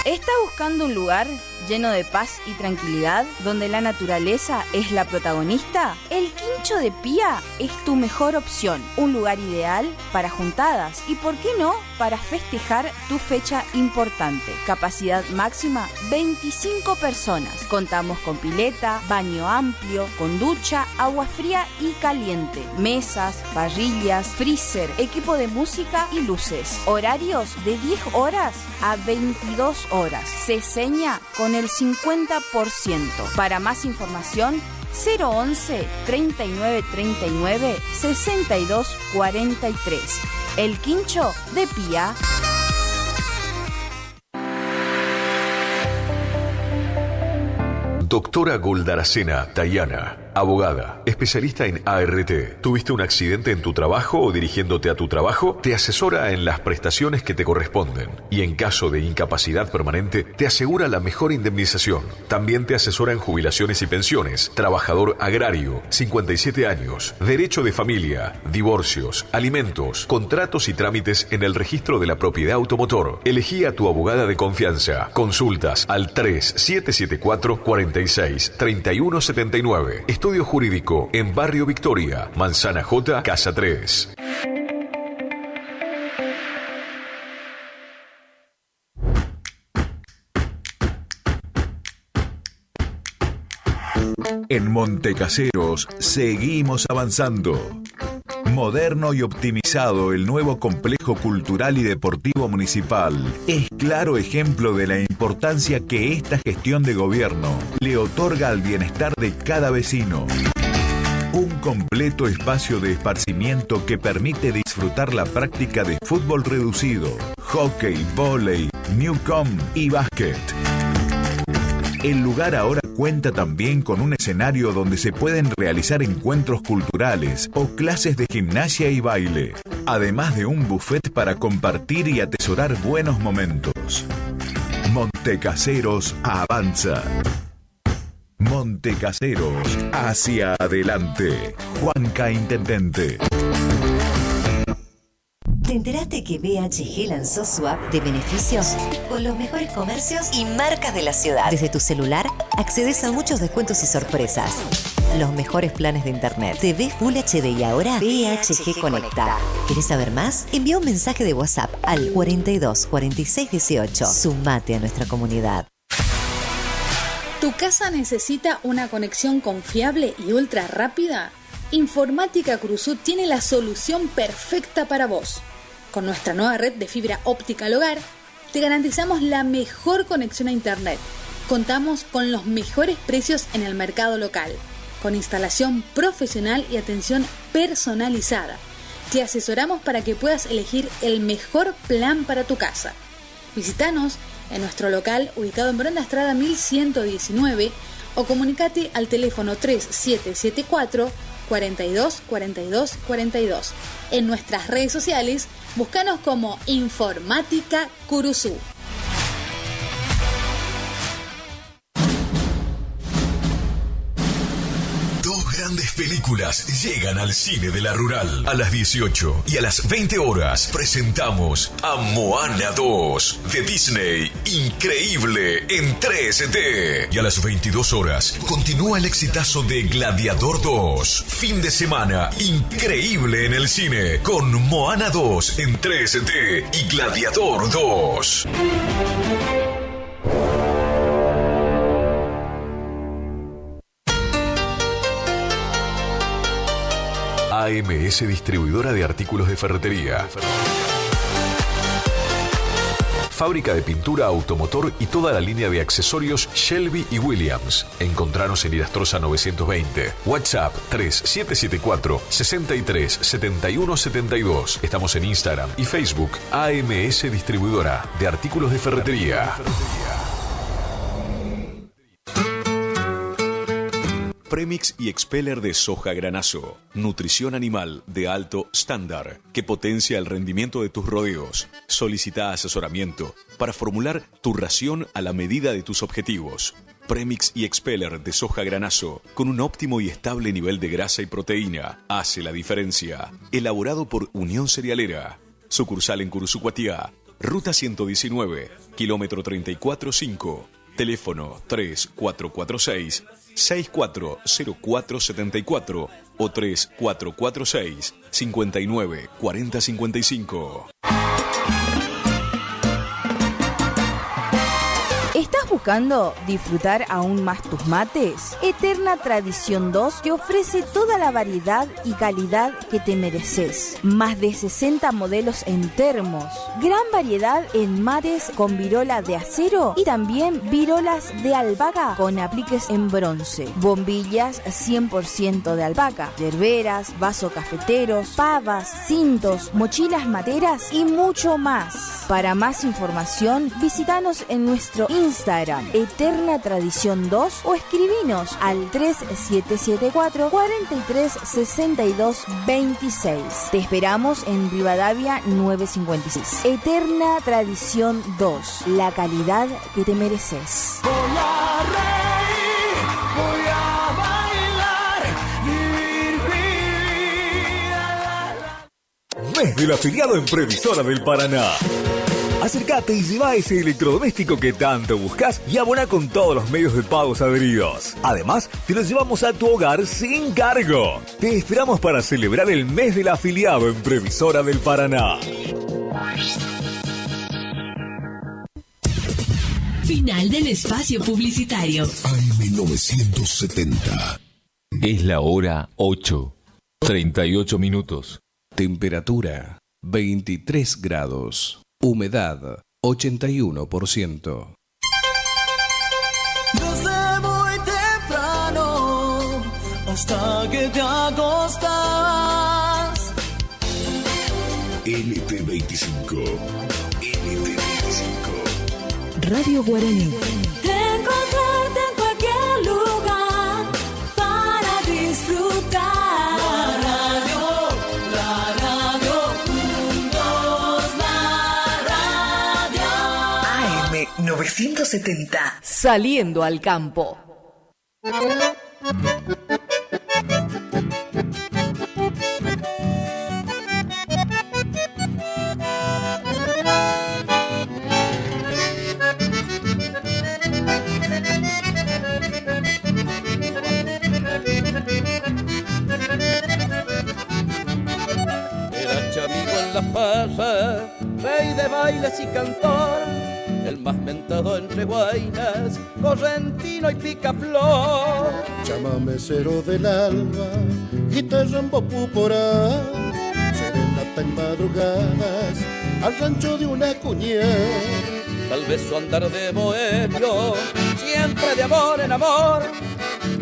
¿Está buscando un lugar lleno de paz y tranquilidad, donde la naturaleza es la protagonista? El Quincho de Pía es tu mejor opción, un lugar ideal para juntadas y, ¿por qué no?, para festejar tu fecha importante. Capacidad máxima 25 personas. Contamos con pileta, baño amplio, con ducha, agua fría y caliente, mesas, parrillas, freezer, equipo de música y luces. Horarios de 10 horas a 22 horas. Se seña con el 50%. Para más información, 011 39 39 62 43. El Quincho de Pía. Doctora Goldaracena Tayana, abogada, especialista en ART. ¿Tuviste un accidente en tu trabajo o dirigiéndote a tu trabajo? Te asesora en las prestaciones que te corresponden y en caso de incapacidad permanente te asegura la mejor indemnización. También te asesora en jubilaciones y pensiones, trabajador agrario, 57 años, derecho de familia, divorcios, alimentos, contratos y trámites en el registro de la propiedad automotor. Elegí a tu abogada de confianza. Consultas al 3774 46 3179. Estudio Jurídico en Barrio Victoria, Manzana J, Casa 3. En Montecaseros seguimos avanzando. Moderno y optimizado, el nuevo complejo cultural y deportivo municipal es claro ejemplo de la importancia que esta gestión de gobierno le otorga al bienestar de cada vecino. Un completo espacio de esparcimiento que permite disfrutar la práctica de fútbol reducido, hockey, vóley, newcom y básquet. El lugar ahora cuenta también con un escenario donde se pueden realizar encuentros culturales o clases de gimnasia y baile, además de un buffet para compartir y atesorar buenos momentos. Montecaseros avanza. Montecaseros hacia adelante. Juanca Intendente. ¿Te enteraste que BHG lanzó su app de beneficios con los mejores comercios y marcas de la ciudad? Desde tu celular accedes a muchos descuentos y sorpresas. Los mejores planes de internet, TV Full HD y ahora BHG Conecta. ¿Querés saber más? Envía un mensaje de WhatsApp al 42 46 18. Sumate a nuestra comunidad. ¿Tu casa necesita una conexión confiable y ultra rápida? Informática Cruzú tiene la solución perfecta para vos. Con nuestra nueva red de fibra óptica al hogar, te garantizamos la mejor conexión a internet. Contamos con los mejores precios en el mercado local, con instalación profesional y atención personalizada. Te asesoramos para que puedas elegir el mejor plan para tu casa. Visítanos en nuestro local ubicado en Bronda Estrada 1119 o comunicate al teléfono 3774 42 42 42. En nuestras redes sociales, búscanos como Informática Curuzú. Grandes películas llegan al cine de la Rural. A las 18 y a las 20 horas presentamos a Moana 2 de Disney. Increíble en 3D. Y a las 22 horas continúa el exitazo de Gladiador 2. Fin de semana increíble en el cine con Moana 2 en 3D y Gladiador 2. AMS Distribuidora de Artículos de Ferretería. Fábrica de pintura automotor y toda la línea de accesorios Shelby y Williams. Encontranos en Irastrosa 920. WhatsApp 3774 63 71 72. Estamos en Instagram y Facebook. AMS Distribuidora de Artículos de Ferretería. Premix y Expeller de soja granazo. Nutrición animal de alto estándar que potencia el rendimiento de tus rodeos. Solicita asesoramiento para formular tu ración a la medida de tus objetivos. Premix y Expeller de soja granazo con un óptimo y estable nivel de grasa y proteína hace la diferencia. Elaborado por Unión Cerealera. Sucursal en Curuzú, Guatiá. Ruta 119, kilómetro 34.5. Teléfono 3446-640474 o 3446-594055. ¿Estás buscando disfrutar aún más tus mates? Eterna Tradición 2 te ofrece toda la variedad y calidad que te mereces. Más de 60 modelos en termos, gran variedad en mates con virola de acero y también virolas de albahaca con apliques en bronce, bombillas 100% de albahaca, yerberas, vasos cafeteros, pavas, cintos, mochilas materas y mucho más. Para más información, visítanos en nuestro Instagram, Eterna Tradición 2, o escribinos al 3774 4362 26. Te esperamos en Rivadavia 956. Eterna Tradición 2, la calidad que te mereces. Voy a reír, voy a bailar, vivir. Mes del afiliado en Previsora del Paraná. Acércate y lleva ese electrodoméstico que tanto buscas y abona con todos los medios de pagos adheridos. Además, te lo llevamos a tu hogar sin cargo. Te esperamos para celebrar el mes del afiliado en Previsora del Paraná. Final del espacio publicitario. AM970. Es la hora 8:38 minutos. Temperatura 23 grados. Humedad 81%. Desde muy temprano hasta que te acostas. LT25. Radio Guaraní. Encontrarte en cualquier lugar para disfrutar. La radio juntos, la radio. AM970. Saliendo al campo. Rey de bailes y cantor, el más mentado entre guainas, correntino y picaflor. Llámame cero del alba, guitarra en bopúpora, serenata en madrugadas, al rancho de una cuñada. Tal vez su andar de bohemio, siempre de amor en amor,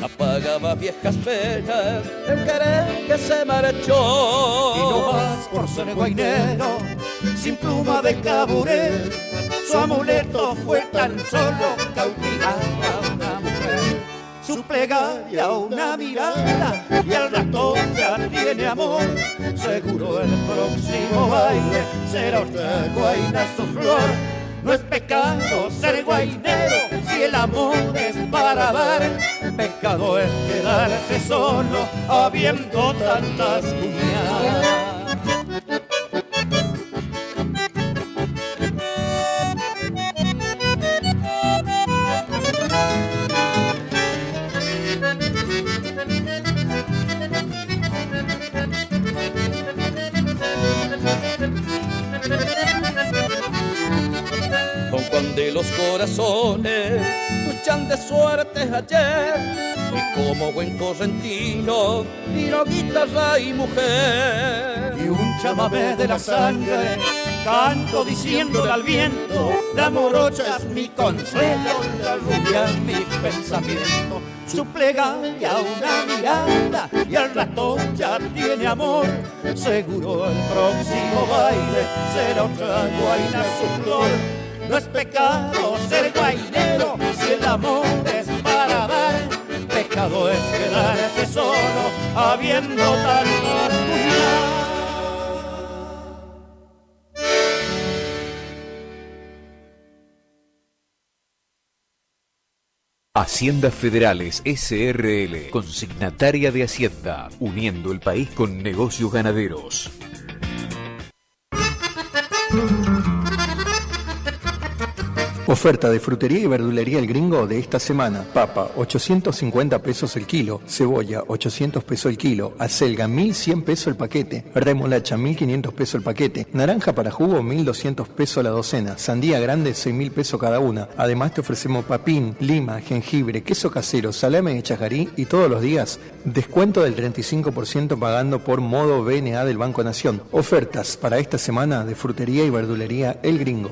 apagaba viejas penas en querer que se marchó. Y no más por ser guainero, sin pluma de caburet, su amuleto fue tan solo cautivar a una mujer. Su plegaria una mirada y al rato ya tiene amor. Seguro el próximo baile será otra guaina su flor. No es pecado ser guainero si el amor es para dar. Pecado es quedarse solo habiendo tantas cuñadas. Don Juan de los corazones luchan de suerte ayer, y como buen correntino vino guitarra y mujer. Y un chamamé de la sangre canto diciéndole al viento, la morocha es mi consuelo, la rubia es mi pensamiento. Su plegaria una mirada y al rato ya tiene amor. Seguro el próximo baile será otra guaina su flor. No es pecado ser guainero si el amor es para dar. Pecado es quedarse solo habiendo tantas cuñadas. Haciendas Federales SRL, consignataria de Hacienda, uniendo el país con negocios ganaderos. Oferta de frutería y verdulería El Gringo de esta semana. Papa, 850 pesos el kilo. Cebolla, 800 pesos el kilo. Acelga, 1100 pesos el paquete. Remolacha, 1500 pesos el paquete. Naranja para jugo, 1200 pesos la docena. Sandía grande, 6000 pesos cada una. Además te ofrecemos papín, lima, jengibre, queso casero, salame de chajarí y todos los días descuento del 35% pagando por modo BNA del Banco Nación. Ofertas para esta semana de frutería y verdulería El Gringo.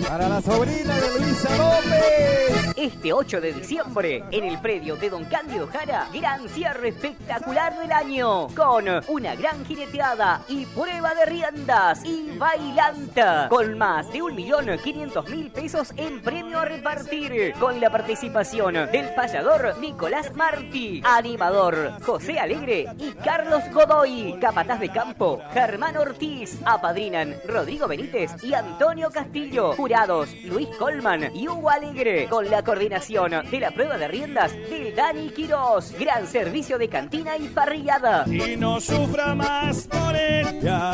Para la sobrina de Luisa López. Este 8 de diciembre, en el predio de Don Cándido Jara, gran cierre espectacular del año, con una gran jineteada y prueba de riendas y bailanta, con más de 1.500.000 pesos en premio a repartir, con la participación del payador Nicolás Martí, animador José Alegre y Carlos Godoy, capataz de campo Germán Ortiz, apadrinan Rodrigo Benítez y Antonio Castillo, jurados Luis Colman y Hugo Alegre, con la coordinación de la prueba de riendas del Dani Quirós, gran servicio de cantina y parrillada. Y no sufra más por ella.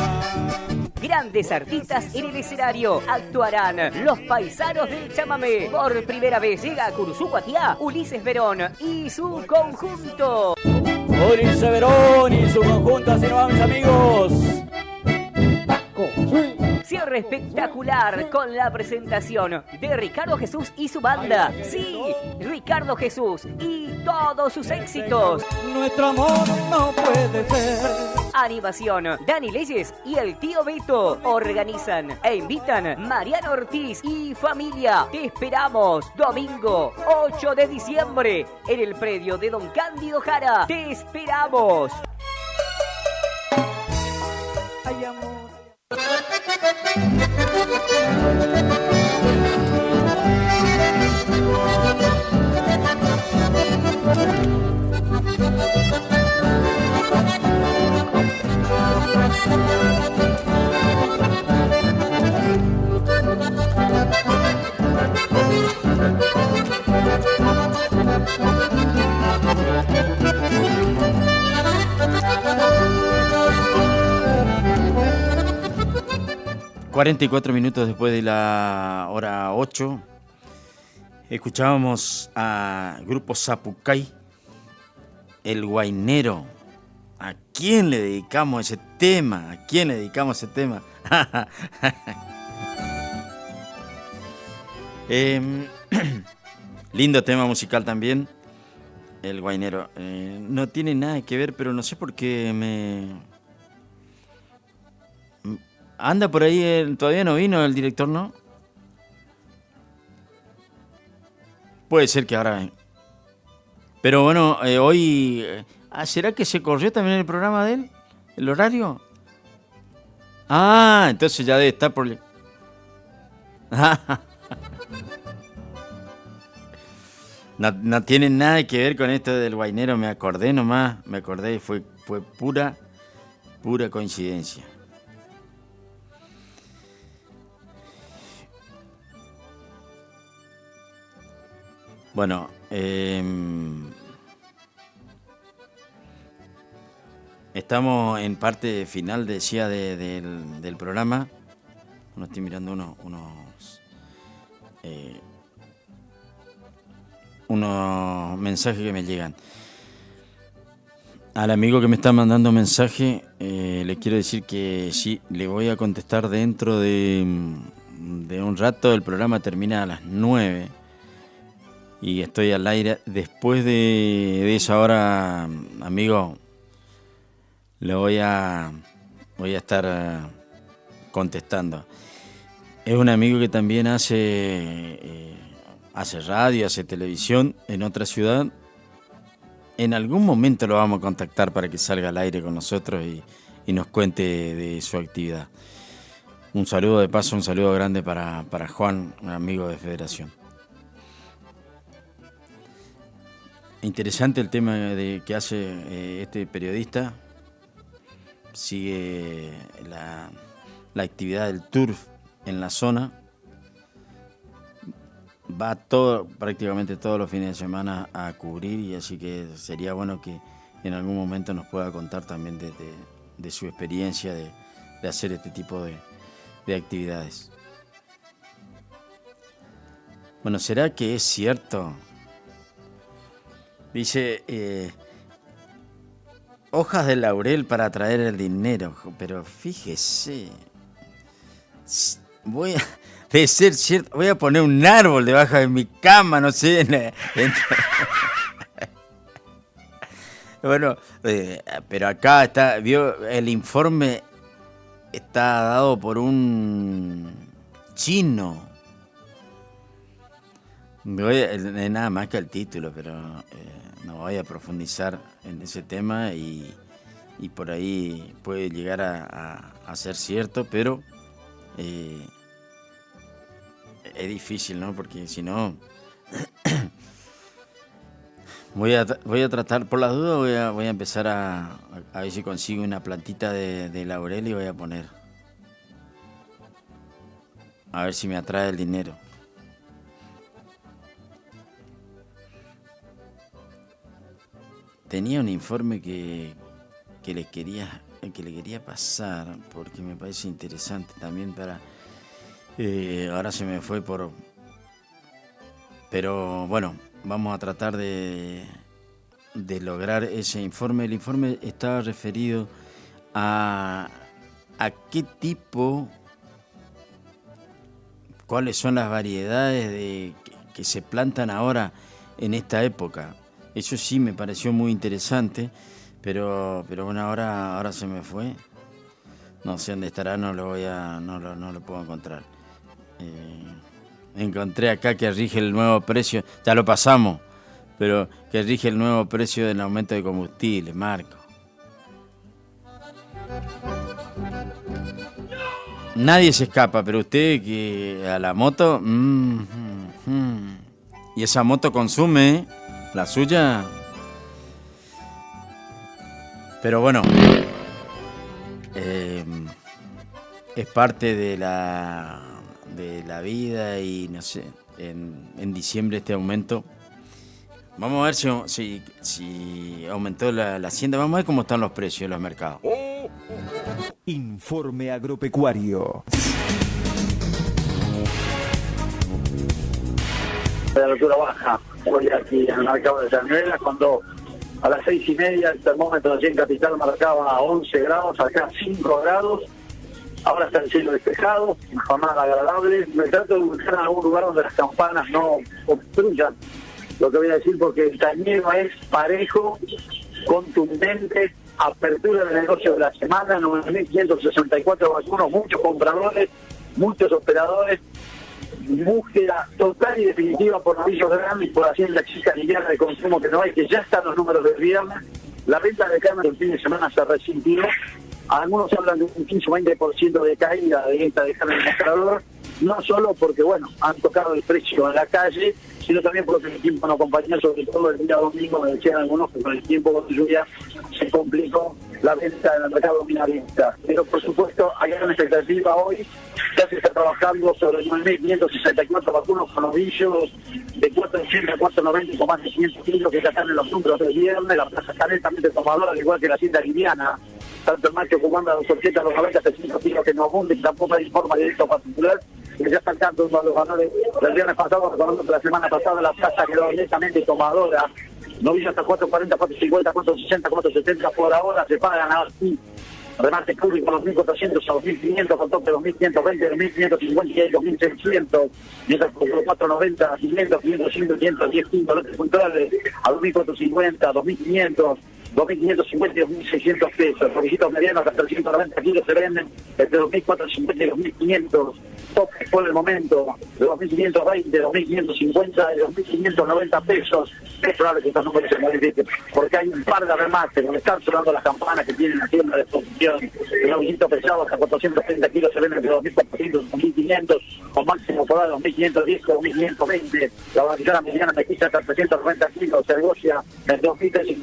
Grandes artistas en el escenario. Actuarán los paisanos del chamamé. Por primera vez llega a Curuzú, Guatiá, Ulises Verón y su conjunto. Ulises Verón y su conjunto, así nos vamos, amigos. Cierre espectacular con la presentación de Ricardo Jesús y su banda. Sí, Ricardo Jesús y todos sus éxitos. Nuestro amor no puede ser. Animación, Dani Leyes y el tío Beto. Organizan e invitan Mariano Ortiz y familia. Te esperamos domingo 8 de diciembre en el predio de Don Cándido Jara. Te esperamos. Ay, amor. ...44 minutos después de la hora 8... escuchábamos a Grupo Zapucay, El Guainero. ¿A quién le dedicamos ese tema? ¿A quién le dedicamos ese tema? Lindo tema musical también, El Guainero. No tiene nada que ver, pero no sé por qué anda por ahí, todavía no vino el director, ¿no? Puede ser que ahora... Pero bueno, hoy... ¿será que se corrió también el programa de él? ¿El horario? Ah, entonces ya debe estar por... No tiene nada que ver con esto del Guainero, me acordé nomás, y fue pura coincidencia. Bueno, estamos en parte final, decía, del programa. No estoy mirando unos mensajes que me llegan. Al amigo que me está mandando mensaje, le quiero decir que sí, le voy a contestar dentro de un rato. El programa termina a las 9. Y estoy al aire. Después de esa hora, amigo, le voy a estar contestando. Es un amigo que también hace radio, hace televisión en otra ciudad. En algún momento lo vamos a contactar para que salga al aire con nosotros y nos cuente de su actividad. Un saludo de paso, un saludo grande para Juan, un amigo de Federación. Interesante el tema que hace este periodista. Sigue la actividad del turf en la zona. Va prácticamente todos los fines de semana a cubrir, y así que sería bueno que en algún momento nos pueda contar también de su experiencia de hacer este tipo de actividades. Bueno, ¿será que es cierto? Dice, hojas de laurel para atraer el dinero, pero fíjese, debe ser cierto, voy a poner un árbol debajo de mi cama, no sé. Bueno, pero acá está, vio, el informe está dado por un chino. Nada más que el título, pero no voy a profundizar en ese tema y por ahí puede llegar a ser cierto, pero es difícil, ¿no? Porque si no, voy a tratar, por las dudas voy a empezar a ver si consigo una plantita de laurel y voy a poner. A ver si me atrae el dinero. Tenía un informe que le quería pasar porque me parece interesante también para... ahora se me fue por... Pero bueno, vamos a tratar de lograr ese informe. El informe está referido a qué tipo, cuáles son las variedades que se plantan ahora en esta época. Eso sí me pareció muy interesante, pero bueno, ahora se me fue. No sé dónde estará, no lo puedo encontrar. Encontré acá que rige el nuevo precio, ya lo pasamos, pero que rige el nuevo precio del aumento de combustible, Marco. Nadie se escapa, pero usted que a la moto... Y esa moto consume... La suya. Pero bueno, es parte de la vida y no sé, en diciembre este aumento. Vamos a ver si aumentó la hacienda. Vamos a ver cómo están los precios en los mercados. Informe agropecuario. De altura baja, hoy aquí en el mercado de Llanuelas, cuando a las 6:30 el termómetro allí en Capital marcaba 11 grados, acá 5 grados, ahora está el cielo despejado, una jornada agradable. Me trato de buscar en algún lugar donde las campanas no obstruyan lo que voy a decir, porque el tañero es parejo, contundente, apertura del negocio de la semana, 9.564 vacunos, muchos compradores, muchos operadores. Búsqueda total y definitiva por novillos grandes y por Hacienda Chica liviana de consumo que no hay, que ya están los números del viernes. La venta de carne el fin de semana se resintió. Algunos hablan de un 15 o 20% de caída de venta de carne en el mostrador, no solo porque, bueno, han tocado el precio en la calle, sino también porque el tiempo no acompaña, sobre todo el día domingo, me decían algunos que con el tiempo con lluvia se complicó la venta en el mercado minorista. Pero por supuesto hay gran expectativa hoy, ya se está trabajando sobre 9.564 vacunos con novillos de 480 a 490 con más de 500 kilos que ya están en los números del viernes. La plaza está netamente tomadora, al igual que la hacienda liviana, tanto el macho como anda los 80, los 90, 300 kilos que no abunden, tampoco hay forma directa particular, que ya están dando uno de los valores del viernes pasado, recordando que la semana pasada la plaza quedó netamente tomadora. Novillos hasta 440, 450, 460, 470 por ahora se pagan así. Remate público los 1.400 a 2.500, con tope 2.520, 2.550 y 2.600, mientras por los 490, 500, 500, 510 lotes puntuales a 2.450, 2.500, 2.550 y 2.600 pesos. Pollitos medianos hasta 390 kilos se venden entre 2.450 y 2.500. Tope por el momento de 2.520, 2.550 y 2.590 pesos. Es probable que estos números se modifiquen, porque hay un par de remates donde están sonando las campanas que tienen la tienda de exposición. El novillito pesado hasta 430 kilos se venden entre 2.400 y 2.500, con máximo por ahora 2.510 o 2.520. La vaquillona mediana mequisa hasta 390 kilos se negocia entre 2.350 y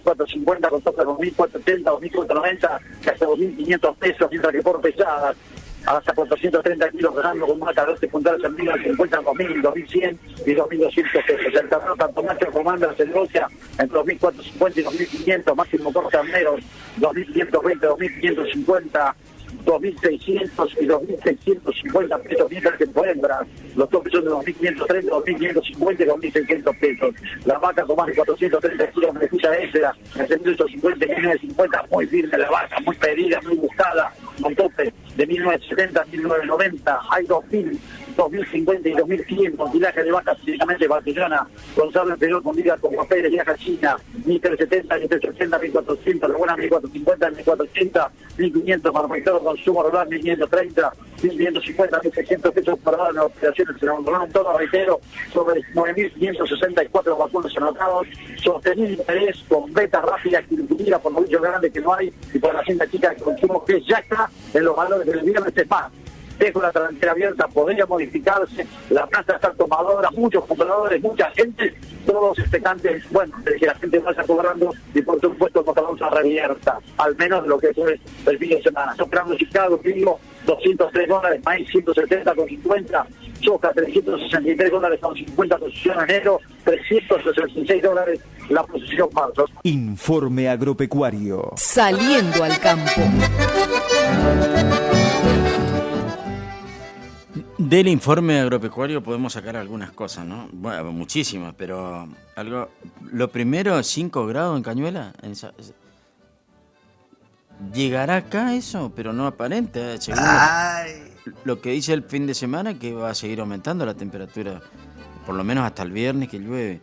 2.450, con tope de 2.480, 2.490 y hasta 2.500 pesos, mientras que por pesadas hasta 430 kilos ganando con marca de 12 puntales en 1.050, 2.000, 2.100 y 2.200 pesos. El terreno tanto macho como hembra se negocia entre 2.450 y 2.500, máximo por terneros 2.520, 2.550, 2.600 y 2.650 pesos, mientras que por hembra los topes son de 2.530, 2.550 y 2.600 pesos. La vaca con más de 430 kilos de beneficia extra, entre 1.850 y 1.950, muy firme la vaca, muy pedida, muy buscada, un tope de 1.970 a 1.990, hay 2.000, 2.050 y 2.500, tilaje de vacas típicamente Barcelona, Gonzalo Anterior con ligas con papeles, viaja a China, 1.370, 1.380, 1.400, la buena 1.450, 1.480, 1.500 para mercado consumo rural, 1.530, 1.550, 1.600 pesos para dar las operaciones, se abandonaron todo, reitero, sobre 9.564 vacunos anotados, sostenido interés con beta rápida, adquirida por novillos grandes que no hay, y por la hacienda chica de consumo que ya está en los valores del viernes de más. Dejo la delantera abierta, podría modificarse, la plaza está tomadora, muchos compradores, mucha gente, todos expectantes, bueno, de que la gente vaya cobrando y por supuesto nos vamos a revierta, al menos lo que fue el fin de semana. Soprando Chicago, trigo, $203, maíz 170,50, soja $363 con 50 posición enero, $366 la posición marzo. Informe agropecuario. Saliendo al campo. Del informe agropecuario podemos sacar algunas cosas, ¿no? Bueno, muchísimas, pero algo. Lo primero, 5 grados en Cañuela. ¿Llegará acá eso? Pero no aparente, seguro. Lo que dice el fin de semana que va a seguir aumentando la temperatura, por lo menos hasta el viernes que llueve.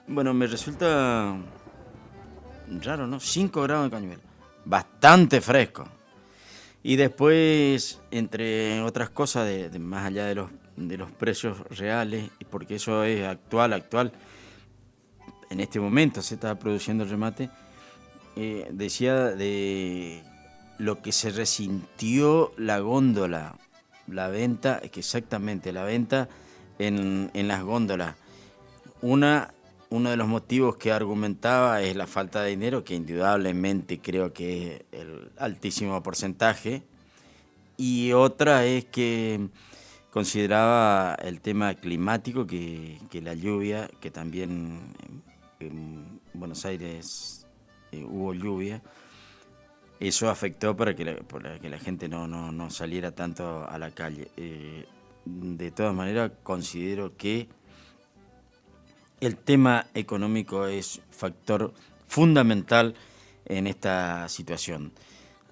Bueno, me resulta raro, ¿no? 5 grados en Cañuela. Bastante fresco. Y después, entre otras cosas, de más allá de los precios reales, porque eso es actual, en este momento se está produciendo el remate, decía de lo que se resintió la góndola, la venta, que exactamente, la venta en las góndolas. Uno de los motivos que argumentaba es la falta de dinero, que indudablemente creo que es el altísimo porcentaje, y otra es que consideraba el tema climático, que la lluvia, que también en Buenos Aires hubo lluvia, eso afectó para que la gente no saliera tanto a la calle. De todas maneras, considero que el tema económico es factor fundamental en esta situación.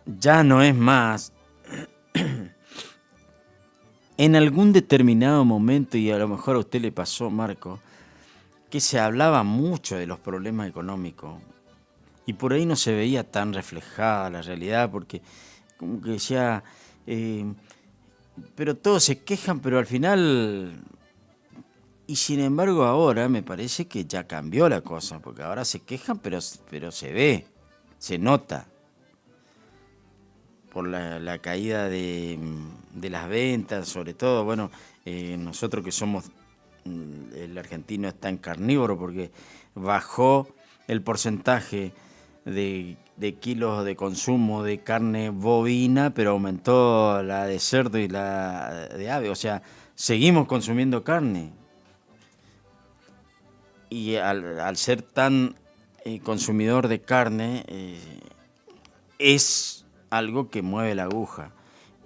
Ya no es más, en algún determinado momento, y a lo mejor a usted le pasó, Marco, que se hablaba mucho de los problemas económicos y por ahí no se veía tan reflejada la realidad, porque como que decía, pero todos se quejan, pero al final... Y sin embargo ahora me parece que ya cambió la cosa, porque ahora se quejan, pero se ve, se nota, por la caída de las ventas, sobre todo, bueno, nosotros que somos, el argentino es tan carnívoro, porque bajó el porcentaje de kilos de consumo de carne bovina, pero aumentó la de cerdo y la de ave, o sea, seguimos consumiendo carne. Y al ser tan consumidor de carne, es algo que mueve la aguja.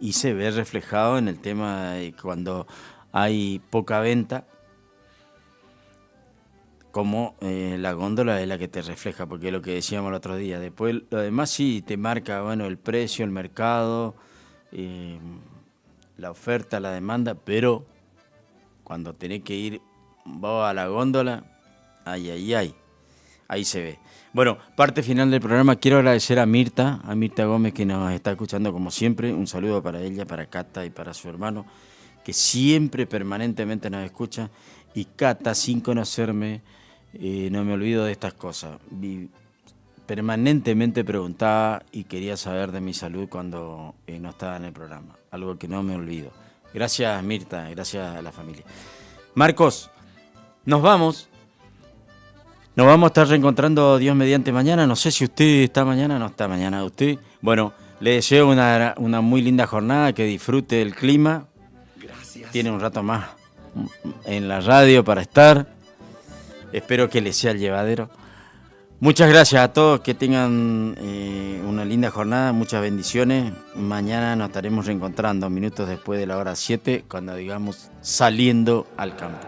Y se ve reflejado en el tema de cuando hay poca venta, como la góndola es la que te refleja, porque es lo que decíamos el otro día. Después lo demás sí te marca, bueno, el precio, el mercado, la oferta, la demanda, pero cuando tenés que ir vos a la góndola, ahí se ve. Bueno, parte final del programa. Quiero agradecer a Mirta Gómez, que nos está escuchando como siempre. Un saludo para ella, para Cata y para su hermano, que siempre, permanentemente nos escucha. Y Cata, sin conocerme, no me olvido de estas cosas. Permanentemente preguntaba y quería saber de mi salud cuando no estaba en el programa. Algo que no me olvido. Gracias, Mirta, gracias a la familia. Marcos, nos vamos. Nos vamos a estar reencontrando, Dios mediante, mañana. No sé si usted está mañana, no está mañana usted. Bueno, le deseo una muy linda jornada, que disfrute del clima. Gracias. Tiene un rato más en la radio para estar. Espero que le sea llevadero. Muchas gracias a todos, que tengan una linda jornada, muchas bendiciones. Mañana nos estaremos reencontrando minutos después de la hora 7, cuando digamos saliendo al campo.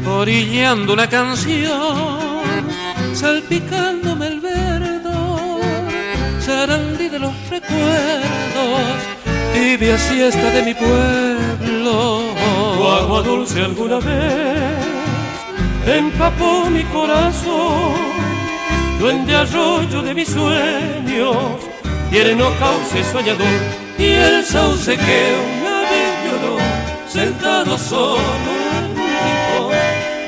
Orillando una canción, salpicándome el verdor, sarandí de los recuerdos, tibia siesta de mi pueblo. Tu agua dulce alguna vez empapó mi corazón, duende arroyo de mis sueños, tierno cauce soñador, y el sauce que una vez lloró, sentado solo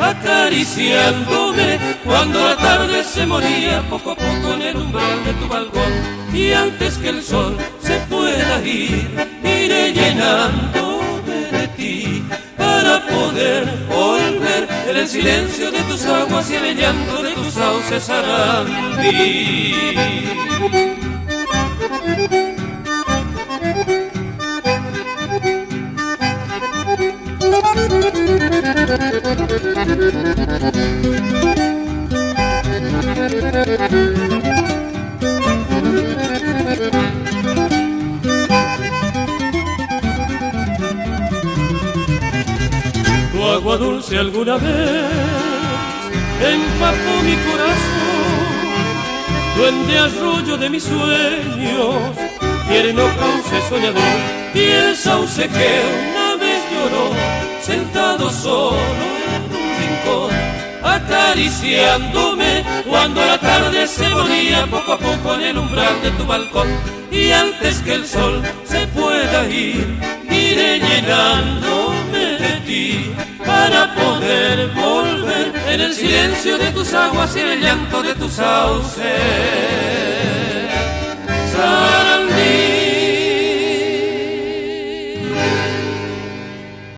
acariciándome, cuando la tarde se moría poco a poco en el umbral de tu balcón, y antes que el sol se pueda ir, iré llenándome de ti, para poder volver en el silencio de tus aguas y en el llanto de tus sauces sarandí. Tu agua dulce alguna vez empapó mi corazón, duende arroyo de mis sueños, tierno cauce soñador, y el sauce que una vez lloró, sentado solo en un rincón, acariciándome, cuando la tarde se moría poco a poco en el umbral de tu balcón, y antes que el sol se pueda ir, iré llenándome de ti, para poder volver en el silencio de tus aguas y en el llanto de tus sauces.